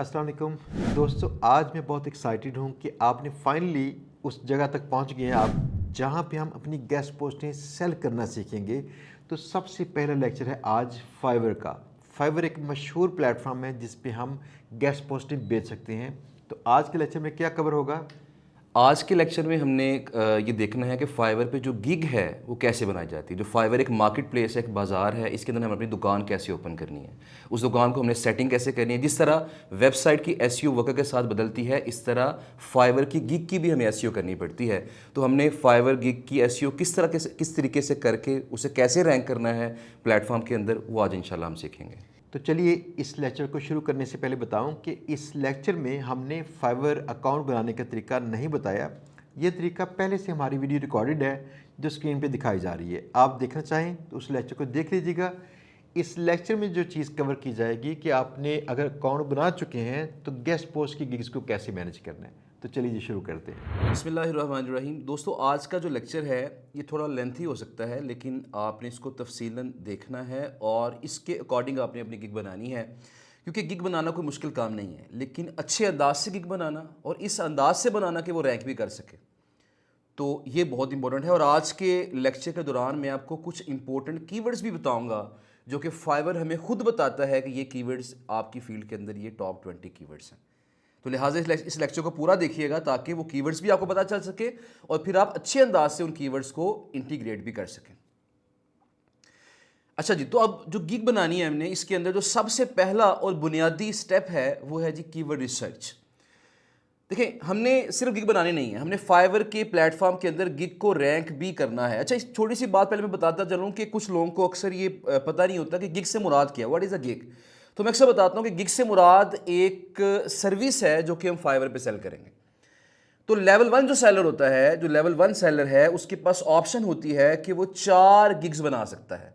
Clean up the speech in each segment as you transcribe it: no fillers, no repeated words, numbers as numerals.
अस्सलाम वालेकुम दोस्तों, आज मैं बहुत एक्साइटेड हूँ कि आपने फाइनली उस जगह तक पहुँच गए हैं आप जहाँ पे हम अपनी गेस्ट पोस्टें सेल करना सीखेंगे। तो सबसे पहला लेक्चर है आज फाइवर का। फाइवर एक मशहूर प्लेटफॉर्म है जिस पे हम गेस्ट पोस्टें बेच सकते हैं। तो आज के लेक्चर में क्या कवर होगा? आज के लेक्चर में हमने ये देखना है कि फाइवर पे जो गिग है वो कैसे बनाई जाती है। जो फाइवर एक मार्केट प्लेस है, एक बाज़ार है, इसके अंदर हम अपनी दुकान कैसे ओपन करनी है, उस दुकान को हमने सेटिंग कैसे करनी है। जिस तरह वेबसाइट की एसईओ वर्कर के साथ बदलती है, इस तरह फाइवर की गिग की भी हमें एसईओ करनी पड़ती है। तो हमने फाइवर गिग की एसईओ किस तरीके से करके उसे कैसे रैंक करना है प्लेटफॉर्म के अंदर, वो आज इंशाल्लाह हम सीखेंगे। तो चलिए इस लेक्चर को शुरू करने से पहले बताऊं कि इस लेक्चर में हमने फाइवर अकाउंट बनाने का तरीका नहीं बताया। ये तरीका पहले से हमारी वीडियो रिकॉर्डेड है जो स्क्रीन पे दिखाई जा रही है। आप देखना चाहें तो उस लेक्चर को देख लीजिएगा। इस लेक्चर में जो चीज़ कवर की जाएगी कि आपने अगर अकाउंट बना चुके हैं तो गेस्ट पोस्ट की गिग्स को कैसे मैनेज करना है। तो चलिए जी शुरू करते हैं। बिस्मिल्लाहिर्रहमानिर्रहीम। दोस्तों, आज का जो लेक्चर है ये थोड़ा लेंथी हो सकता है, लेकिन आपने इसको तफसीलन देखना है और इसके अकॉर्डिंग आपने अपनी गिग बनानी है। क्योंकि गिग बनाना कोई मुश्किल काम नहीं है, लेकिन अच्छे अंदाज से गिग बनाना और इस अंदाज से बनाना कि वो रैंक भी कर सके, तो ये बहुत इंपॉर्टेंट है। और आज के लेक्चर के दौरान मैं आपको कुछ इंपॉर्टेंट कीवर्ड्स भी बताऊंगा जो कि फाइवर हमें खुद बताता है कि ये कीवर्ड्स आपकी फील्ड के अंदर ये टॉप 20 कीवर्ड्स हैं। तो लिहाजा इस लेक्चर को पूरा देखिएगा ताकि वो कीवर्ड्स भी आपको पता चल सके और फिर आप अच्छे अंदाज से उन कीवर्ड्स को इंटीग्रेट भी कर सकें। अच्छा जी, तो अब जो गिग बनानी है हमने, इसके अंदर जो सबसे पहला और बुनियादी स्टेप है वो है जी कीवर्ड रिसर्च। देखिए, हमने सिर्फ गिग बनानी नहीं है, हमने फाइवर के प्लेटफॉर्म के अंदर गिग को रैंक भी करना है। अच्छा, इस छोटी सी बात पहले मैं बताता चलूँ कि कुछ लोगों को अक्सर ये पता नहीं होता कि गिग से मुराद क्या है, व्हाट इज़ अ गिग। तो मैं अक्सर बताता हूँ कि गिग से मुराद एक सर्विस है जो कि हम फाइवर पे सेल करेंगे। तो लेवल 1 जो सेलर होता है, जो लेवल 1 सेलर है, उसके पास ऑप्शन होती है कि वो 4 गिग्स बना सकता है।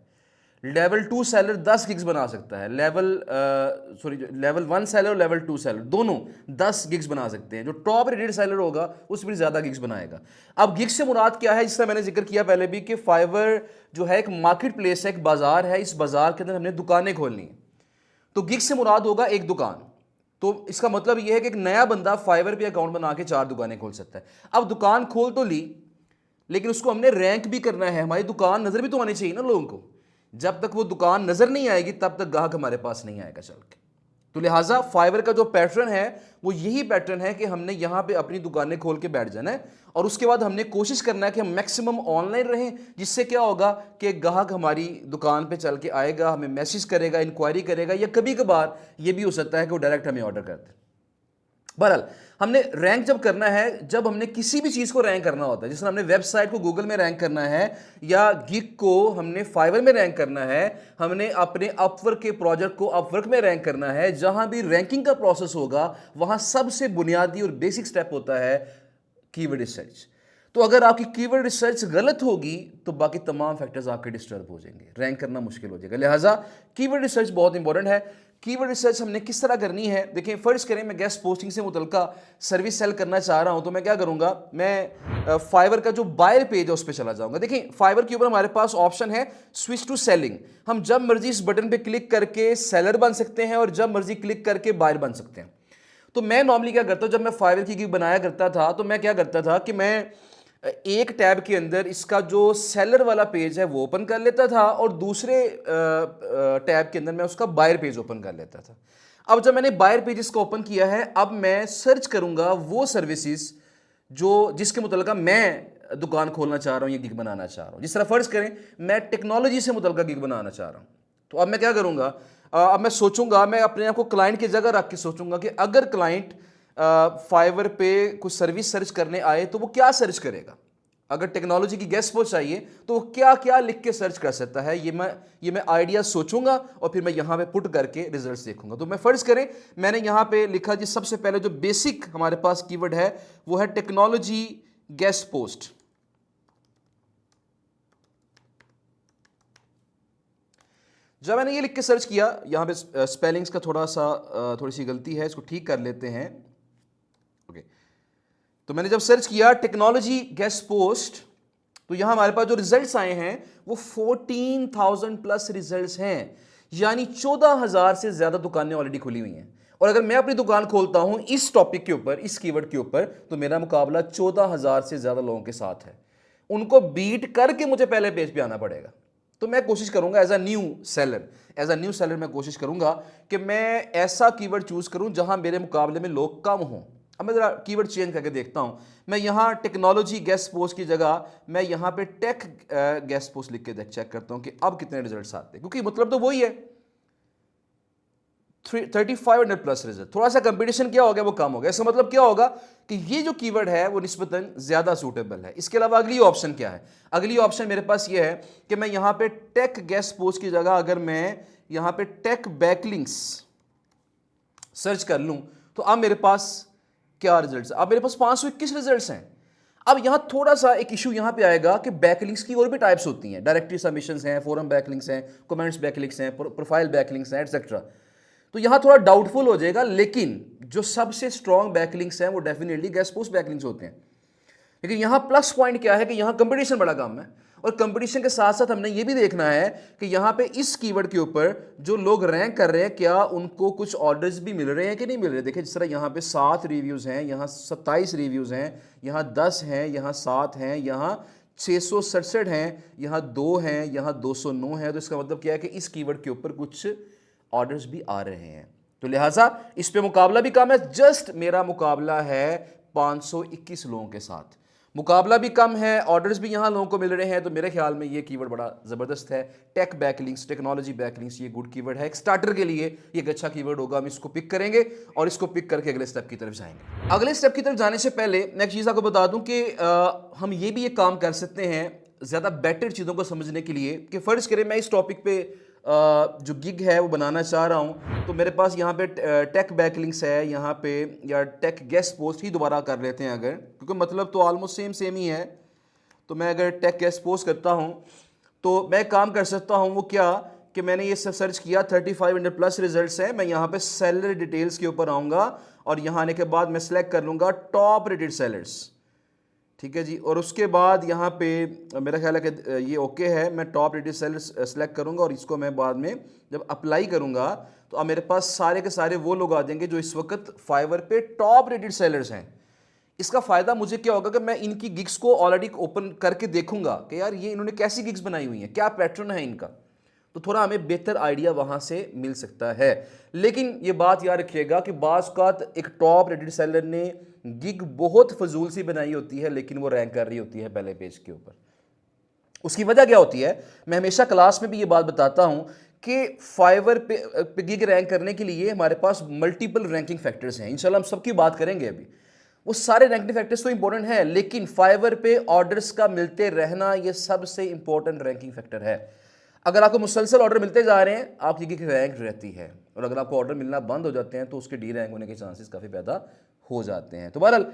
लेवल 2 सेलर 10 गिग्स बना सकता है। लेवल 1 सेलर और लेवल 2 सेलर दोनों 10 गिग्स बना सकते हैं। जो टॉप रेटेड सेलर होगा उस पर ज़्यादा गिग्स बनाएगा। अब गिग्स से मुराद क्या है, जिसका मैंने जिक्र किया पहले भी कि फाइवर जो है एक मार्केट प्लेस है, एक बाजार है। इस बाजार के अंदर हमने दुकानें खोलनी है, तो गिग से मुराद होगा एक दुकान। तो इसका मतलब यह है कि एक नया बंदा फाइवर पे अकाउंट बना के 4 दुकानें खोल सकता है। अब दुकान खोल तो ली, लेकिन उसको हमने रैंक भी करना है। हमारी दुकान नजर भी तो आनी चाहिए ना लोगों को। जब तक वो दुकान नजर नहीं आएगी तब तक ग्राहक हमारे पास नहीं आएगा चल के। तो लिहाजा फाइवर का जो पैटर्न है वो यही पैटर्न है कि हमने यहां पे अपनी दुकानें खोल के बैठ जाना है और उसके बाद हमने कोशिश करना है कि हम मैक्सिमम ऑनलाइन रहें, जिससे क्या होगा कि ग्राहक हमारी दुकान पे चल के आएगा, हमें मैसेज करेगा, इंक्वायरी करेगा, या कभी कभार ये भी हो सकता है कि वो डायरेक्ट हमें ऑर्डर कर दे। बहरहाल, हमने रैंक जब करना है, जब हमने किसी भी चीज़ को रैंक करना होता है, जैसे हमने वेबसाइट को गूगल में रैंक करना है या गिग को हमने फाइवर में रैंक करना है, हमने अपने अपवर्क के प्रोजेक्ट को अपवर्क में रैंक करना है, जहां भी रैंकिंग का प्रोसेस होगा वहां सबसे बुनियादी और बेसिक स्टेप होता है कीवर्ड रिसर्च। तो अगर आपकी कीवर्ड रिसर्च गलत होगी तो बाकी तमाम फैक्टर्स आपके डिस्टर्ब हो जाएंगे, रैंक करना मुश्किल हो जाएगा। लिहाजा कीवर्ड रिसर्च बहुत इंपॉर्टेंट है। कीवर्ड रिसर्च हमने किस तरह करनी है, देखिए, फर्ज करें मैं गेस्ट पोस्टिंग से मुतल्लिका सर्विस सेल करना चाह रहा हूं, तो मैं क्या करूंगा, मैं फाइवर का जो बायर पेज है उस पर चला जाऊंगा। देखिए, फाइवर के ऊपर हमारे पास ऑप्शन है स्विच टू सेलिंग। हम जब मर्जी इस बटन पे क्लिक करके सेलर बन सकते हैं और जब मर्जी क्लिक करके बायर बन सकते हैं। तो मैं नॉर्मली क्या करता हूं, जब मैं फाइवर की गिग बनाया करता था तो मैं क्या करता था कि मैं एक टैब के अंदर इसका जो सेलर वाला पेज है वो ओपन कर लेता था और दूसरे टैब के अंदर मैं उसका बायर पेज ओपन कर लेता था। अब जब मैंने बायर पेज इसका ओपन किया है, अब मैं सर्च करूंगा वो सर्विसेज जो जिसके मुतल्लिका मैं दुकान खोलना चाह रहा हूं या गिग बनाना चाह रहा हूं। जिस तरह फर्ज करें मैं टेक्नोलॉजी से मुतल्लिका गिग बनाना चाह रहा हूं, तो अब मैं क्या करूंगा, अब मैं सोचूंगा, मैं अपने आप को क्लाइंट की जगह रख के सोचूंगा कि अगर क्लाइंट फाइवर पे कुछ सर्विस सर्च करने आए तो वो क्या सर्च करेगा। अगर टेक्नोलॉजी की गेस्ट पोस्ट चाहिए तो वो क्या क्या लिख के सर्च कर सकता है, ये मैं आइडिया सोचूंगा और फिर मैं यहाँ पे पुट करके रिजल्ट्स देखूंगा। तो मैं फर्ज करें मैंने यहाँ पे लिखा जी, सबसे पहले जो बेसिक हमारे पास कीवर्ड है वो है टेक्नोलॉजी गेस्ट पोस्ट। जब मैंने ये लिख के सर्च किया, यहाँ पे स्पेलिंग्स का थोड़ी सी गलती है, इसको ठीक कर लेते हैं। ओके, तो मैंने जब सर्च किया टेक्नोलॉजी गेस्ट पोस्ट, तो यहां हमारे पास जो रिजल्ट्स आए हैं वो 14,000 प्लस रिजल्ट्स हैं, यानी 14,000 से ज्यादा दुकानें ऑलरेडी खुली हुई हैं। और अगर मैं अपनी दुकान खोलता हूं इस टॉपिक के ऊपर, इस कीवर्ड के ऊपर, तो मेरा मुकाबला 14,000 से ज्यादा लोगों के साथ है। उनको बीट करके मुझे पहले पेज पे आना पड़ेगा। तो मैं कोशिश करूंगा एज अ न्यू सेलर मैं कोशिश करूंगा कि मैं ऐसा कीवर्ड चूज करूं जहां मेरे मुकाबले में लोग कम हों। अब मैं जरा कीवर्ड चेंज करके देखता हूं। मैं यहां टेक्नोलॉजी गेस्ट पोस्ट की जगह मैं यहां पे टेक गेस्ट पोस्ट लिख के चेक करता हूं कि अब कितने रिजल्ट्स आते हैं, क्योंकि मतलब तो वही है 3500 प्लस रिजल्ट। थोड़ा सा कंपटीशन क्या हो गया, वो कम हो गया। इसका मतलब क्या होगा कि ये जो कीवर्ड है वो निस्बतन ज्यादा सूटेबल है। इसके अलावा अगली ऑप्शन क्या है? अगली ऑप्शन मेरे पास ये है कि मैं यहां पे टेक गेस्ट पोस्ट की जगह अगर मैं यहां पे टेक बैकलिंक्स सर्च कर लूं तो अब मेरे पास क्या रिजल्ट्स? अब मेरे पास 521 रिजल्ट्स हैं। अब यहां थोड़ा सा एक इशू यहां पे आएगा कि बैकलिंक्स की और भी टाइप्स होती हैं। डायरेक्टरी सबमिशंस हैं, फोरम बैकलिंक्स हैं, कमेंट्स बैकलिंक्स हैं, प्रोफाइल बैकलिंक्स हैं, एटसेट्रा। तो यहां थोड़ा डाउटफुल हो जाएगा, लेकिन जो सबसे स्ट्रॉन्ग बैकलिंक्स हैं वो डेफिनेटली गेस्ट पोस्ट बैकलिंक्स होते हैं। लेकिन यहां प्लस पॉइंट क्या है कि यहां कंपटीशन बड़ा कम है, और कंपटीशन के साथ साथ हमने ये भी देखना है कि यहां पे इस कीवर्ड के ऊपर जो लोग रैंक कर रहे हैं क्या उनको कुछ ऑर्डर्स भी मिल रहे हैं कि नहीं मिल रहे। देखिए जिस तरह यहां पे 7 रिव्यूज हैं, यहां 27 रिव्यूज हैं, यहां 10 हैं, यहां 7 हैं, यहां 667 हैं, यहां 2 हैं, यहां 209 है। तो इसका मतलब क्या है कि इस कीवर्ड के ऊपर कुछ ऑर्डर्स भी आ रहे हैं, तो लिहाजा इस पे मुकाबला भी कम है। जस्ट मेरा मुकाबला है 521 लोगों के साथ, मुकाबला भी कम है, ऑर्डर्स भी यहां लोगों को मिल रहे हैं। तो मेरे ख्याल में ये कीवर्ड बड़ा जबरदस्त है। टेक बैकलिंक्स, टेक्नोलॉजी बैकलिंक्स, ये गुड कीवर्ड है। एक स्टार्टर के लिए ये एक अच्छा कीवर्ड होगा। हम इसको पिक करेंगे और इसको पिक करके अगले स्टेप की तरफ जाएंगे। अगले स्टेप की तरफ जाने से पहले मैं एक चीज आपको बता दूं कि हम ये भी एक काम कर सकते हैं ज्यादा बेटर चीजों को समझने के लिए, कि फर्ज करें मैं इस टॉपिक पे जो गिग है वो बनाना चाह रहा हूं, तो मेरे पास यहाँ पे टेक बैकलिंक्स है यहाँ पे, या टेक गेस्ट पोस्ट ही दोबारा कर लेते हैं अगर, क्योंकि मतलब तो ऑलमोस्ट सेम ही है। तो मैं अगर टेक गेस्ट पोस्ट करता हूं तो मैं काम कर सकता हूं, वो क्या कि मैंने ये सर्च किया 3500 प्लस रिजल्ट्स है। मैं यहाँ पे सेलर डिटेल्स के ऊपर आऊँगा और यहाँ आने के बाद मैं सेलेक्ट कर लूँगा टॉप रेटेड सेलर्स, ठीक है जी। और उसके बाद यहाँ पे मेरा ख्याल है कि ये ओके है। मैं टॉप रेटेड सेलर्स सेलेक्ट करूँगा और इसको मैं बाद में जब अप्लाई करूँगा तो अब मेरे पास सारे के सारे वो लोग आ जाएंगे जो इस वक्त फाइवर पे टॉप रेटेड सेलर्स हैं। इसका फ़ायदा मुझे क्या होगा कि मैं इनकी गिग्स को ऑलरेडी ओपन करके देखूंगा कि यार ये इन्होंने कैसी गिग्स बनाई हुई हैं, क्या पैटर्न है इनका, तो थोड़ा हमें बेहतर आइडिया वहां से मिल सकता है। लेकिन ये बात याद रखिएगा कि बाज़ औक़ात एक टॉप रेटेड सेलर ने गिग बहुत फजूल सी बनाई होती है, लेकिन वो रैंक कर रही होती है पहले पेज के ऊपर। उसकी वजह क्या होती है, मैं हमेशा क्लास में भी ये बात बताता हूं कि फाइवर पे गिग रैंक करने के लिए हमारे पास मल्टीपल रैंकिंग फैक्टर्स हैं। इंशाल्लाह हम सबकी बात करेंगे अभी। वो सारे रैंकिंग फैक्टर्स तो इंपॉर्टेंट है, लेकिन फाइवर पे ऑर्डर्स का मिलते रहना ये सबसे इंपॉर्टेंट रैंकिंग फैक्टर है। अगर आपको मुसलसल ऑर्डर मिलते जा रहे हैं, आपकी गिग रैंक रहती है, और अगर आपको ऑर्डर मिलना बंद हो जाते हैं तो उसके डी रैंक होने के चांसेस काफ़ी पैदा हो जाते हैं। तो बहरहाल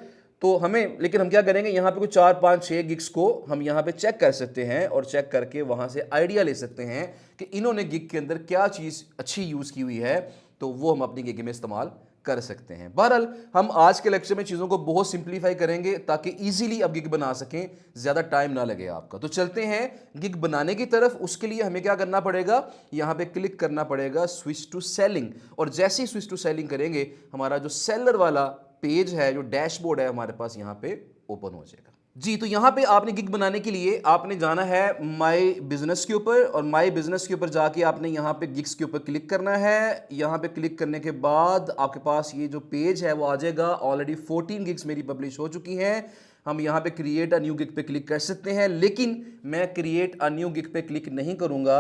तो हमें, लेकिन हम क्या करेंगे, यहाँ पे कुछ 4, 5, 6 गिग्स को हम यहाँ पे चेक कर सकते हैं और चेक करके वहाँ से आइडिया ले सकते हैं कि इन्होंने गिग के अंदर क्या चीज़ अच्छी यूज़ की हुई है, तो वो हम अपनी गिग में इस्तेमाल कर सकते हैं। बहरहाल हम आज के लेक्चर में चीज़ों को बहुत सिंप्लीफाई करेंगे ताकि इजीली अब गिग बना सकें, ज़्यादा टाइम ना लगे आपका। तो चलते हैं गिग बनाने की तरफ। उसके लिए हमें क्या करना पड़ेगा, यहाँ पे क्लिक करना पड़ेगा स्विच टू सेलिंग, और जैसे ही स्विच टू सेलिंग करेंगे हमारा जो सेलर वाला पेज है, जो डैशबोर्ड है, हमारे पास यहाँ पे ओपन हो जाएगा जी। तो यहाँ पे आपने गिग बनाने के लिए आपने जाना है माय बिजनेस के ऊपर, और माय बिजनेस के ऊपर जाके आपने यहाँ पे गिग्स के ऊपर क्लिक करना है। यहाँ पे क्लिक करने के बाद आपके पास ये जो पेज है वो आ जाएगा। ऑलरेडी 14 गिग्स मेरी पब्लिश हो चुकी हैं। हम यहाँ पे क्रिएट अ न्यू गिग पे क्लिक कर सकते हैं, लेकिन मैं क्रिएट अ न्यू गिग पे क्लिक नहीं करूँगा,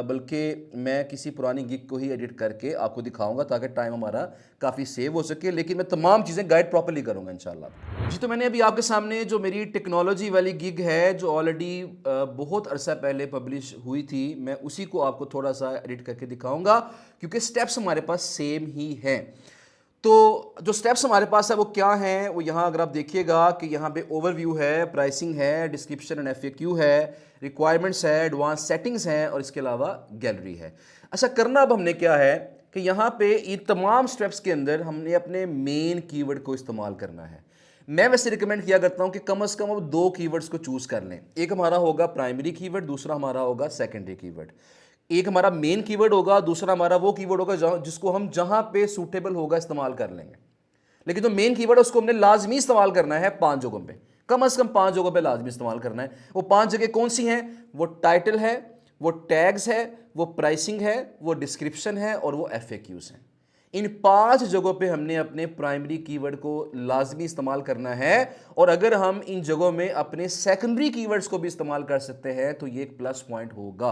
बल्कि मैं किसी पुरानी गिग को ही एडिट करके आपको दिखाऊंगा ताकि टाइम हमारा काफ़ी सेव हो सके। लेकिन मैं तमाम चीज़ें गाइड प्रॉपर्ली करूँगा इंशाल्लाह जी। तो मैंने अभी आपके सामने जो मेरी टेक्नोलॉजी वाली गिग है, जो ऑलरेडी बहुत अरसा पहले पब्लिश हुई थी, मैं उसी को आपको थोड़ा सा एडिट करके दिखाऊँगा, क्योंकि स्टेप्स हमारे पास सेम ही हैं। तो जो स्टेप्स हमारे पास है वो क्या हैं, वो यहाँ अगर आप देखिएगा कि यहाँ पे ओवरव्यू है, प्राइसिंग है, डिस्क्रिप्शन एंड FAQ है, रिक्वायरमेंट्स है, एडवांस सेटिंग्स हैं, और इसके अलावा गैलरी है। अच्छा, करना अब हमने क्या है कि यहाँ पे ये तमाम स्टेप्स के अंदर हमने अपने मेन कीवर्ड को इस्तेमाल करना है। मैं वैसे रिकमेंड किया करता हूँ कि कम से कम अब 2 कीवर्ड्स को चूज़ कर लें। एक हमारा होगा प्राइमरी कीवर्ड, दूसरा हमारा होगा सेकेंडरी कीवर्ड। एक हमारा मेन कीवर्ड होगा, दूसरा हमारा वो कीवर्ड होगा जिसको हम जहां पे सूटेबल होगा इस्तेमाल कर लेंगे। लेकिन जो मेन कीवर्ड है उसको हमने लाजमी इस्तेमाल करना है 5 जगहों पे, कम से कम 5 जगहों पे लाजमी इस्तेमाल करना है। वो 5 जगह कौन सी हैं? वो टाइटल है, वो टैग्स है, वो प्राइसिंग है, वो डिस्क्रिप्शन है और वो FAQs हैं। इन 5 जगहों पे हमने अपने प्राइमरी कीवर्ड को लाजमी इस्तेमाल करना है, और अगर हम इन जगहों में अपने सेकेंडरी कीवर्ड्स को भी इस्तेमाल कर सकते हैं तो ये एक प्लस पॉइंट होगा।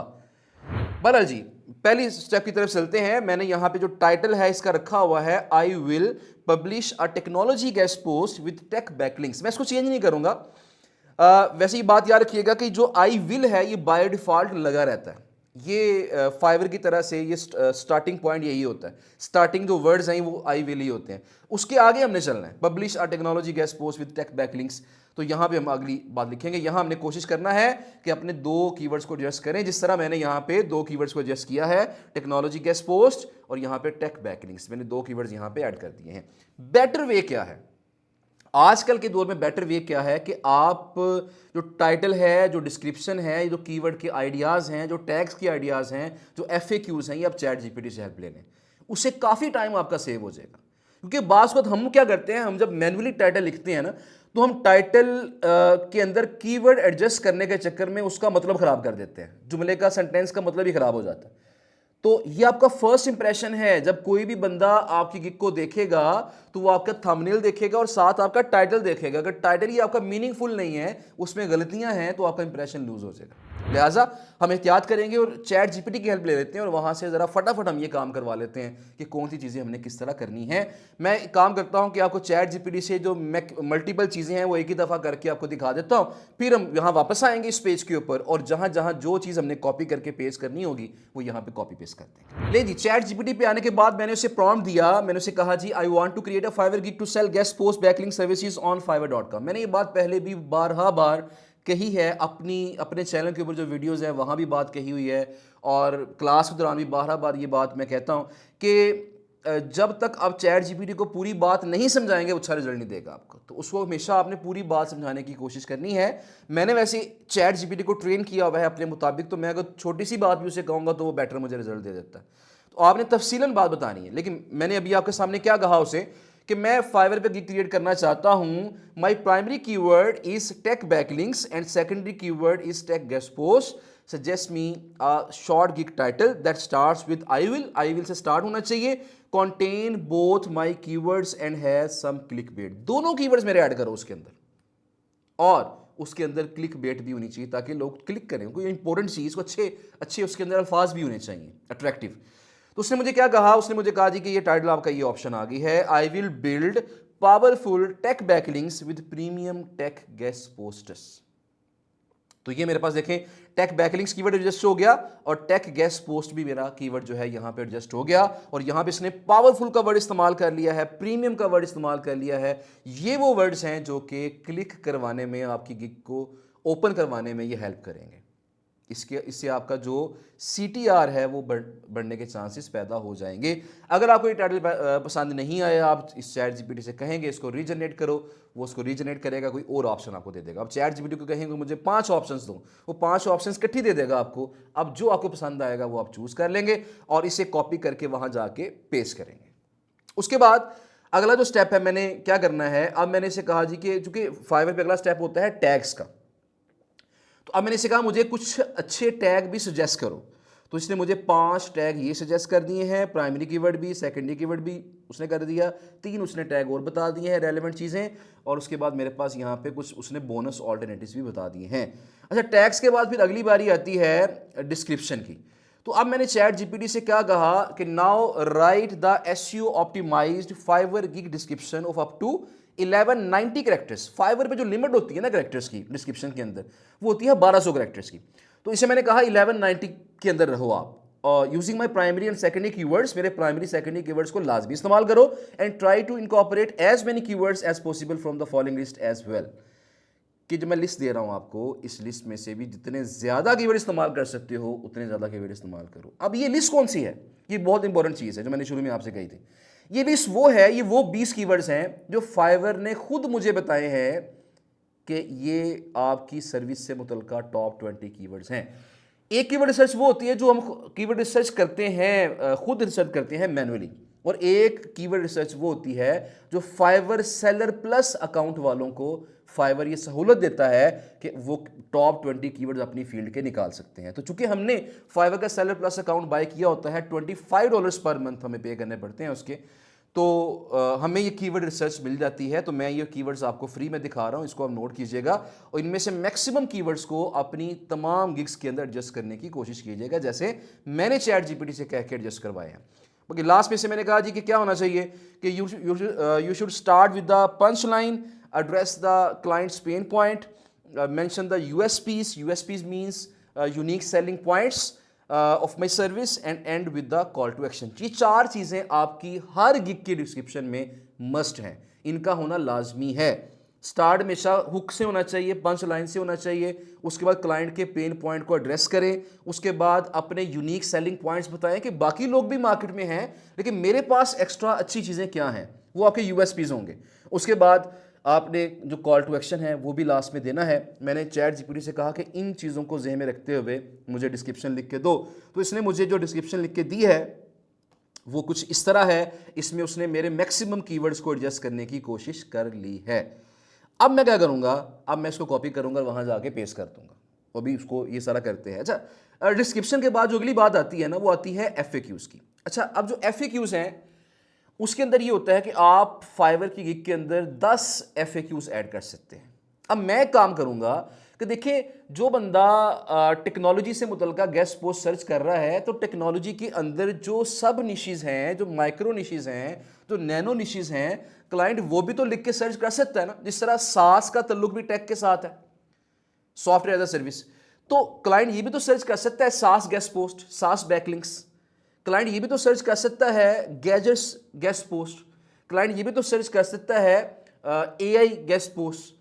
बहरहाल जी, पहली स्टेप की तरफ चलते हैं। मैंने यहां पे जो टाइटल है इसका रखा हुआ है I will publish a technology guest post with tech backlinks. मैं इसको चेंज नहीं करूंगा। वैसे ये बात याद रखिएगा कि जो आई विल है ये बाय डिफॉल्ट लगा रहता है। ये फाइवर की तरह से ये स्टार्टिंग पॉइंट यही होता है, स्टार्टिंग जो वर्ड्स हैं वो आई विल ही होते हैं। उसके आगे हमने चलना है publish a technology guest post with tech backlinks. तो यहाँ पे हम अगली बात लिखेंगे। यहाँ हमने कोशिश करना है कि अपने 2 कीवर्ड्स को एडजस्ट करें, जिस तरह मैंने यहाँ पे 2 कीवर्ड्स को एडजस्ट किया है, टेक्नोलॉजी गेस्ट पोस्ट और यहाँ पे टेक बैकलिंक्स। मैंने 2 कीवर्ड्स यहाँ पे ऐड कर दिए हैं। बेटर वे क्या है आजकल के दौर में? बेटर वे क्या है कि आप जो टाइटल है, जो डिस्क्रिप्शन है, जो कीवर्ड के आइडियाज़ हैं, जो टैग्स के आइडियाज़ हैं, जो FAQs हैं, ये आप चैट जीपीटी से हेल्प ले लें। उससे काफ़ी टाइम आपका सेव हो जाएगा। क्योंकि बाज़ वक़्त हम क्या करते हैं, हम जब मैनुअली टाइटल लिखते हैं ना, तो हम टाइटल के अंदर कीवर्ड एडजस्ट करने के चक्कर में उसका मतलब ख़राब कर देते हैं, जुमले का, सेंटेंस का मतलब ही ख़राब हो जाता है। तो ये आपका फर्स्ट इंप्रेशन है। जब कोई भी बंदा आपकी गिग को देखेगा तो वो आपका थंबनेल देखेगा और साथ आपका टाइटल देखेगा। अगर टाइटल ही आपका मीनिंगफुल नहीं है, उसमें गलतियां हैं, तो आपका इंप्रेशन लूज हो जाएगा। लिहाजा हम एहतियात करेंगे और चैट जीपीटी की हेल्प ले लेते हैं और वहां से ज़रा फटाफट हम ये काम करवा लेते हैं कि कौन सी चीज़ें हमने किस तरह करनी है। मैं एक काम करता हूं कि आपको चैट जीपीटी से जो मल्टीपल चीज़ें हैं वो एक ही दफ़ा करके आपको दिखा देता हूं, फिर हम यहाँ वापस आएंगे इस पेज के ऊपर और जहां जहां जो चीज़ हमने कॉपी करके पेस्ट करनी होगी वो यहाँ पे कॉपी पेस्ट करते हैं। ले जी, चैट जीपीटी पे आने के बाद मैंने उसे प्रॉम्प्ट दिया। मैंने उसे कहा जी I want to create a Fiverr gig to sell guest post backlink services on fiverr.com। मैंने ये बात पहले भी बार कही है, अपने चैनल के ऊपर जो वीडियोस हैं वहाँ भी बात कही हुई है, और क्लास के दौरान भी बार ये बात मैं कहता हूँ कि जब तक आप चैट जीपीटी को पूरी बात नहीं समझाएंगे अच्छा रिजल्ट नहीं देगा आपको। तो उसको हमेशा आपने पूरी बात समझाने की कोशिश करनी है। मैंने वैसे चैट जीपीटी को ट्रेन किया हुआ है अपने मुताबिक, तो मैं अगर छोटी सी बात भी उसे कहूँगा तो वो बेटर मुझे रिजल्ट दे देता है। तो आपने तफसीलन बात बतानी है। लेकिन मैंने अभी आपके सामने क्या कहा उसे कि मैं फाइवर पे गिग क्रिएट करना चाहता हूं। My primary keyword is tech backlinks and secondary keyword is tech guest post. Suggest me a short gig title that starts with I will say start होना चाहिए, contain both my keywords and has some clickbait. दोनों keywords मेरे add करो उसके अंदर, और उसके अंदर क्लिक बेट भी होनी चाहिए ताकि लोग क्लिक करें। कोई इंपॉर्टेंट चीज़ को अच्छे उसके अंदर अल्फाज भी होने चाहिए, अट्रैक्टिव। तो उसने मुझे क्या कहा? उसने मुझे कहा जी कि ये टाइटल आपका ये ऑप्शन आ गई है, I will build powerful tech backlinks with premium tech guest posts. तो ये मेरे पास देखें टेक बैकलिंक्स कीवर्ड एडजस्ट हो गया और टेक गेस्ट पोस्ट भी मेरा कीवर्ड जो है यहाँ पे एडजस्ट हो गया, और यहाँ पे इसने पावरफुल का वर्ड इस्तेमाल कर लिया है, प्रीमियम का वर्ड इस्तेमाल कर लिया है। ये वो वर्ड्स हैं जो कि क्लिक करवाने में, आपकी गिग को ओपन करवाने में ये हेल्प करेंगे। इससे आपका जो CTR है वो बढ़ने के चांसेस पैदा हो जाएंगे। अगर आपको ये टाइटल पसंद नहीं आया, आप इस चैट जीपीटी से कहेंगे इसको रीजनरेट करो, वो उसको रीजनरेट करेगा, कोई और ऑप्शन आपको दे देगा। अब चैट जीपीटी को कहेंगे मुझे 5 ऑप्शंस दो, वो 5 ऑप्शंस इकट्ठी दे देगा आपको। अब जो आपको पसंद आएगा वो आप चूज कर लेंगे और इसे कॉपी करके वहां जाके पेस्ट करेंगे। उसके बाद अगला जो स्टेप है, मैंने क्या करना है, अब मैंने इसे कहा जी कि चूंकि फाइवर पे अगला स्टेप होता है टैग्स का, तो अब मैंने इसे कहा मुझे कुछ अच्छे टैग भी सजेस्ट करो। तो इसने मुझे 5 टैग ये सजेस्ट कर दिए हैं, प्राइमरी कीवर्ड भी, सेकेंडरी कीवर्ड भी उसने कर दिया, 3 उसने टैग और बता दिए हैं रेलेवेंट चीज़ें, और उसके बाद मेरे पास यहाँ पे कुछ उसने बोनस ऑल्टरनेटिव्स भी बता दिए हैं। अच्छा, टैग्स के बाद फिर अगली बारी आती है डिस्क्रिप्शन की। तो अब मैंने चैट जीपीटी से क्या कहा कि now write the SEO optimised Fiverr gig description of up to 1190 characters. Fiverr पे जो लिमिट होती है ना कैरेक्टर्स की डिस्क्रिप्शन के अंदर, वो होती है 1200 कैरेक्टर्स की। तो इसे मैंने कहा 1190 के अंदर रहो आप, और using my primary and secondary keywords, मेरे प्राइमरी सेकेंडरी कीवर्ड्स को लाजमी इस्तेमाल करो, and try to incorporate as many keywords as possible from the following list as well. कि जो मैं लिस्ट दे रहा हूं आपको, इस लिस्ट में से भी जितने ज्यादा कीवर्ड इस्तेमाल कर सकते हो उतने ज्यादा कीवर्ड इस्तेमाल करो। अब ये लिस्ट कौन सी है? ये बहुत इंपॉर्टेंट चीज है जो मैंने शुरू में आपसे कही थी। ये लिस्ट वो है, ये वो 20 कीवर्ड्स हैं जो फाइवर ने खुद मुझे बताए हैं कि ये आपकी सर्विस से मुतल्लिका टॉप 20 कीवर्ड्स हैं। एक कीवर्ड रिसर्च वो होती है जो हम कीवर्ड रिसर्च करते हैं, खुद रिसर्च करते हैं मैन्युअली, और एक कीवर्ड रिसर्च वो होती है जो फाइवर सेलर प्लस अकाउंट वालों को फाइवर ये सहूलत देता है कि वो टॉप 20 कीवर्ड्स अपनी फील्ड के निकाल सकते हैं। तो चूंकि हमने फाइवर का सेलर प्लस अकाउंट बाय किया होता है, $25 पर मंथ हमें पे करने पड़ते हैं उसके, तो हमें ये कीवर्ड रिसर्च मिल जाती है। तो मैं ये कीवर्ड्स आपको फ्री में दिखा रहा हूँ, इसको आप नोट कीजिएगा और इनमें से मैक्सिमम कीवर्ड्स को अपनी तमाम गिग्स के अंदर एडजस्ट करने की कोशिश कीजिएगा, जैसे मैंने चैट जीपीटी से कह के एडजस्ट करवाए हैं। क्योंकि लास्ट में से मैंने कहा जी कि क्या होना चाहिए कि you should start with the punch line, address the client's pain point, mention the USPs. USPs means unique selling points of my service, and end with the call to action. ये 4 चीज़ें आपकी हर गिग के description में must हैं, इनका होना लाजमी है। स्टार्ट हमेशा हुक से होना चाहिए, पंच लाइन से होना चाहिए, उसके बाद क्लाइंट के पेन पॉइंट को एड्रेस करें, उसके बाद अपने यूनिक सेलिंग पॉइंट्स बताएं कि बाकी लोग भी मार्केट में हैं लेकिन मेरे पास एक्स्ट्रा अच्छी चीज़ें क्या हैं, वो आपके यूएसपीज होंगे। उसके बाद आपने जो कॉल टू एक्शन है वो भी लास्ट में देना है। मैंने चैट जीपीटी से कहा कि इन चीज़ों को ज़हन में रखते हुए मुझे डिस्क्रिप्शन लिख के दो, तो इसने मुझे जो डिस्क्रिप्शन लिख के दी है वो कुछ इस तरह है। इसमें उसने मेरे मैक्सिमम कीवर्ड्स को एडजस्ट करने की कोशिश कर ली है। अब मैं क्या करूँगा, अब मैं इसको कॉपी करूँगा, वहाँ जाके पेस्ट कर दूँगा। अभी उसको ये सारा करते हैं। अच्छा, डिस्क्रिप्शन के बाद जो अगली बात आती है ना, वो आती है FAQs की। अच्छा, अब जो FAQs हैं उसके अंदर ये होता है कि आप फाइवर की गिग के अंदर 10 FAQs ऐड कर सकते हैं। अब मैं काम करूंगा कि देखिए, जो बंदा टेक्नोलॉजी से मुतल्लिका गेस्ट पोस्ट सर्च कर रहा है, तो टेक्नोलॉजी के अंदर जो सब निशीज हैं, जो माइक्रो निशीज हैं, जो नैनो निशीज हैं, क्लाइंट वो भी तो लिख के सर्च कर सकता है ना। जिस तरह सास का ताल्लुक भी टेक के साथ है, सॉफ्टवेयर एज अ सर्विस, तो क्लाइंट ये भी तो सर्च कर सकता है सास गेस्ट पोस्ट, सास बैकलिंक्स। क्लाइंट ये भी तो सर्च कर सकता है गैजेट्स गेस्ट पोस्ट। क्लाइंट ये भी तो सर्च कर सकता है AI गेस्ट पोस्ट।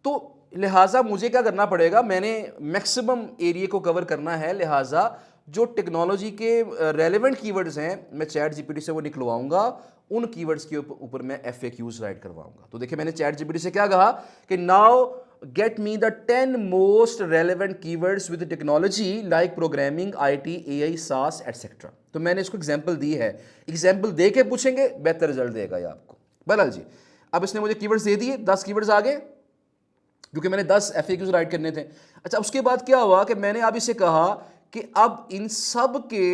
तो लिहाजा मुझे क्या करना पड़ेगा, मैंने मैक्सिमम एरिया को कवर करना है, लिहाजा जो टेक्नोलॉजी के रेलेवेंट कीवर्ड्स हैं मैं चैट जीपीटी से वो निकलवाऊंगा, उन कीवर्ड्स के ऊपर मैं FAQs राइट करवाऊंगा। तो देखिए, मैंने चैट जीपीटी से क्या कहा कि now get me the 10 most relevant keywords with technology like programming, IT, AI, SaaS, etc. तो मैंने इसको एग्जांपल दी है, एग्जांपल दे के पूछेंगे बेहतर रिजल्ट देगा ये आपको। बहरहाल जी, अब इसने मुझे कीवर्ड्स दे दिए, 10 कीवर्ड्स आ गए, क्योंकि मैंने 10 FAQs राइट करने थे। अच्छा, उसके बाद क्या हुआ कि मैंने अब इसे कहा कि अब इन सब के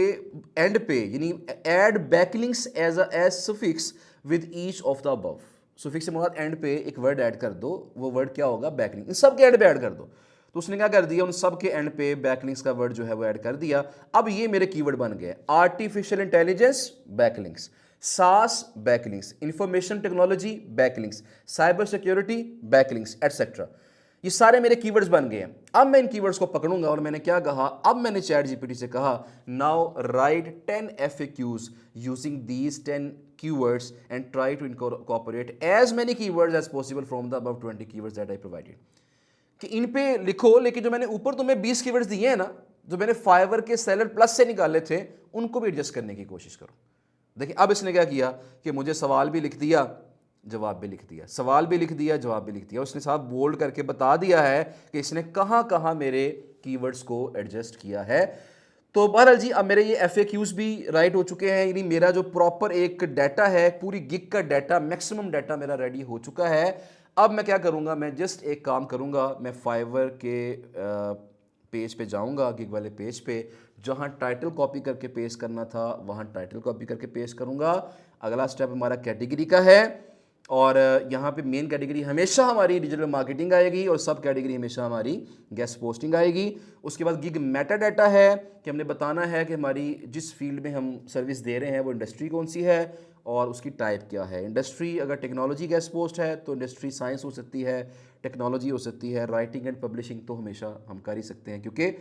एंड पे, यानी add backlinks as suffix with each of the above. Suffix से मुराद एंड पे एक वर्ड ऐड कर दो, वो वर्ड क्या होगा, बैकलिंक। इन सब के एंड पे ऐड कर दो। तो उसने क्या कर दिया, उन सब के एंड पे बैकलिंक्स का वर्ड जो है वो ऐड कर दिया। अब ये मेरे कीवर्ड बन गए, आर्टिफिशियल इंटेलिजेंस बैकलिंक्स, सास backlinks, information technology backlinks, cyber security backlinks, etcetera. ये सारे मेरे कीवर्ड्स बन गए हैं। अब मैं इन कीवर्ड्स को पकड़ूंगा और मैंने क्या कहा, अब मैंने चैट जीपीटी से कहा now right 10 FAQs using these 10 keywords and try to incorporate as many keywords as possible from the above 20 keywords that I provided। कि इन पे लिखो, लेकिन जो मैंने ऊपर तुम्हें 20 कीवर्ड्स दिए हैं ना, जो मैंने फाइवर के सेलर प्लस से निकाले थे, उनको भी एडजस्ट करने की कोशिश करो। देखिए, अब इसने क्या किया कि मुझे सवाल भी लिख दिया, जवाब भी लिख दिया, सवाल भी लिख दिया, जवाब भी लिख दिया। उसने साहब बोल्ड करके बता दिया है कि इसने कहाँ कहाँ मेरे कीवर्ड्स को एडजस्ट किया है। तो बहरहाल जी, अब मेरे ये FAQs भी राइट हो चुके हैं, यानी मेरा जो प्रॉपर एक डाटा है, पूरी गिग का डाटा, मैक्सिमम डाटा मेरा रेडी हो चुका है। अब मैं क्या करूँगा, मैं जस्ट एक काम करूँगा, मैं फाइवर के पेज पे जाऊँगा, गिग वाले पेज पे, जहाँ टाइटल कॉपी करके पेस्ट करना था वहाँ टाइटल कॉपी करके पेस्ट करूँगा। अगला स्टेप हमारा कैटेगरी का है, और यहाँ पे मेन कैटेगरी हमेशा हमारी डिजिटल मार्केटिंग आएगी और सब कैटेगरी हमेशा हमारी गेस्ट पोस्टिंग आएगी। उसके बाद गिग मेटा डाटा है कि हमने बताना है कि हमारी जिस फील्ड में हम सर्विस दे रहे हैं वो इंडस्ट्री कौन सी है और उसकी टाइप क्या है। इंडस्ट्री अगर टेक्नोलॉजी गेस्ट पोस्ट है तो इंडस्ट्री साइंस हो सकती है, टेक्नोलॉजी हो सकती है, राइटिंग एंड पब्लिशिंग तो हमेशा हम कर ही सकते हैं, क्योंकि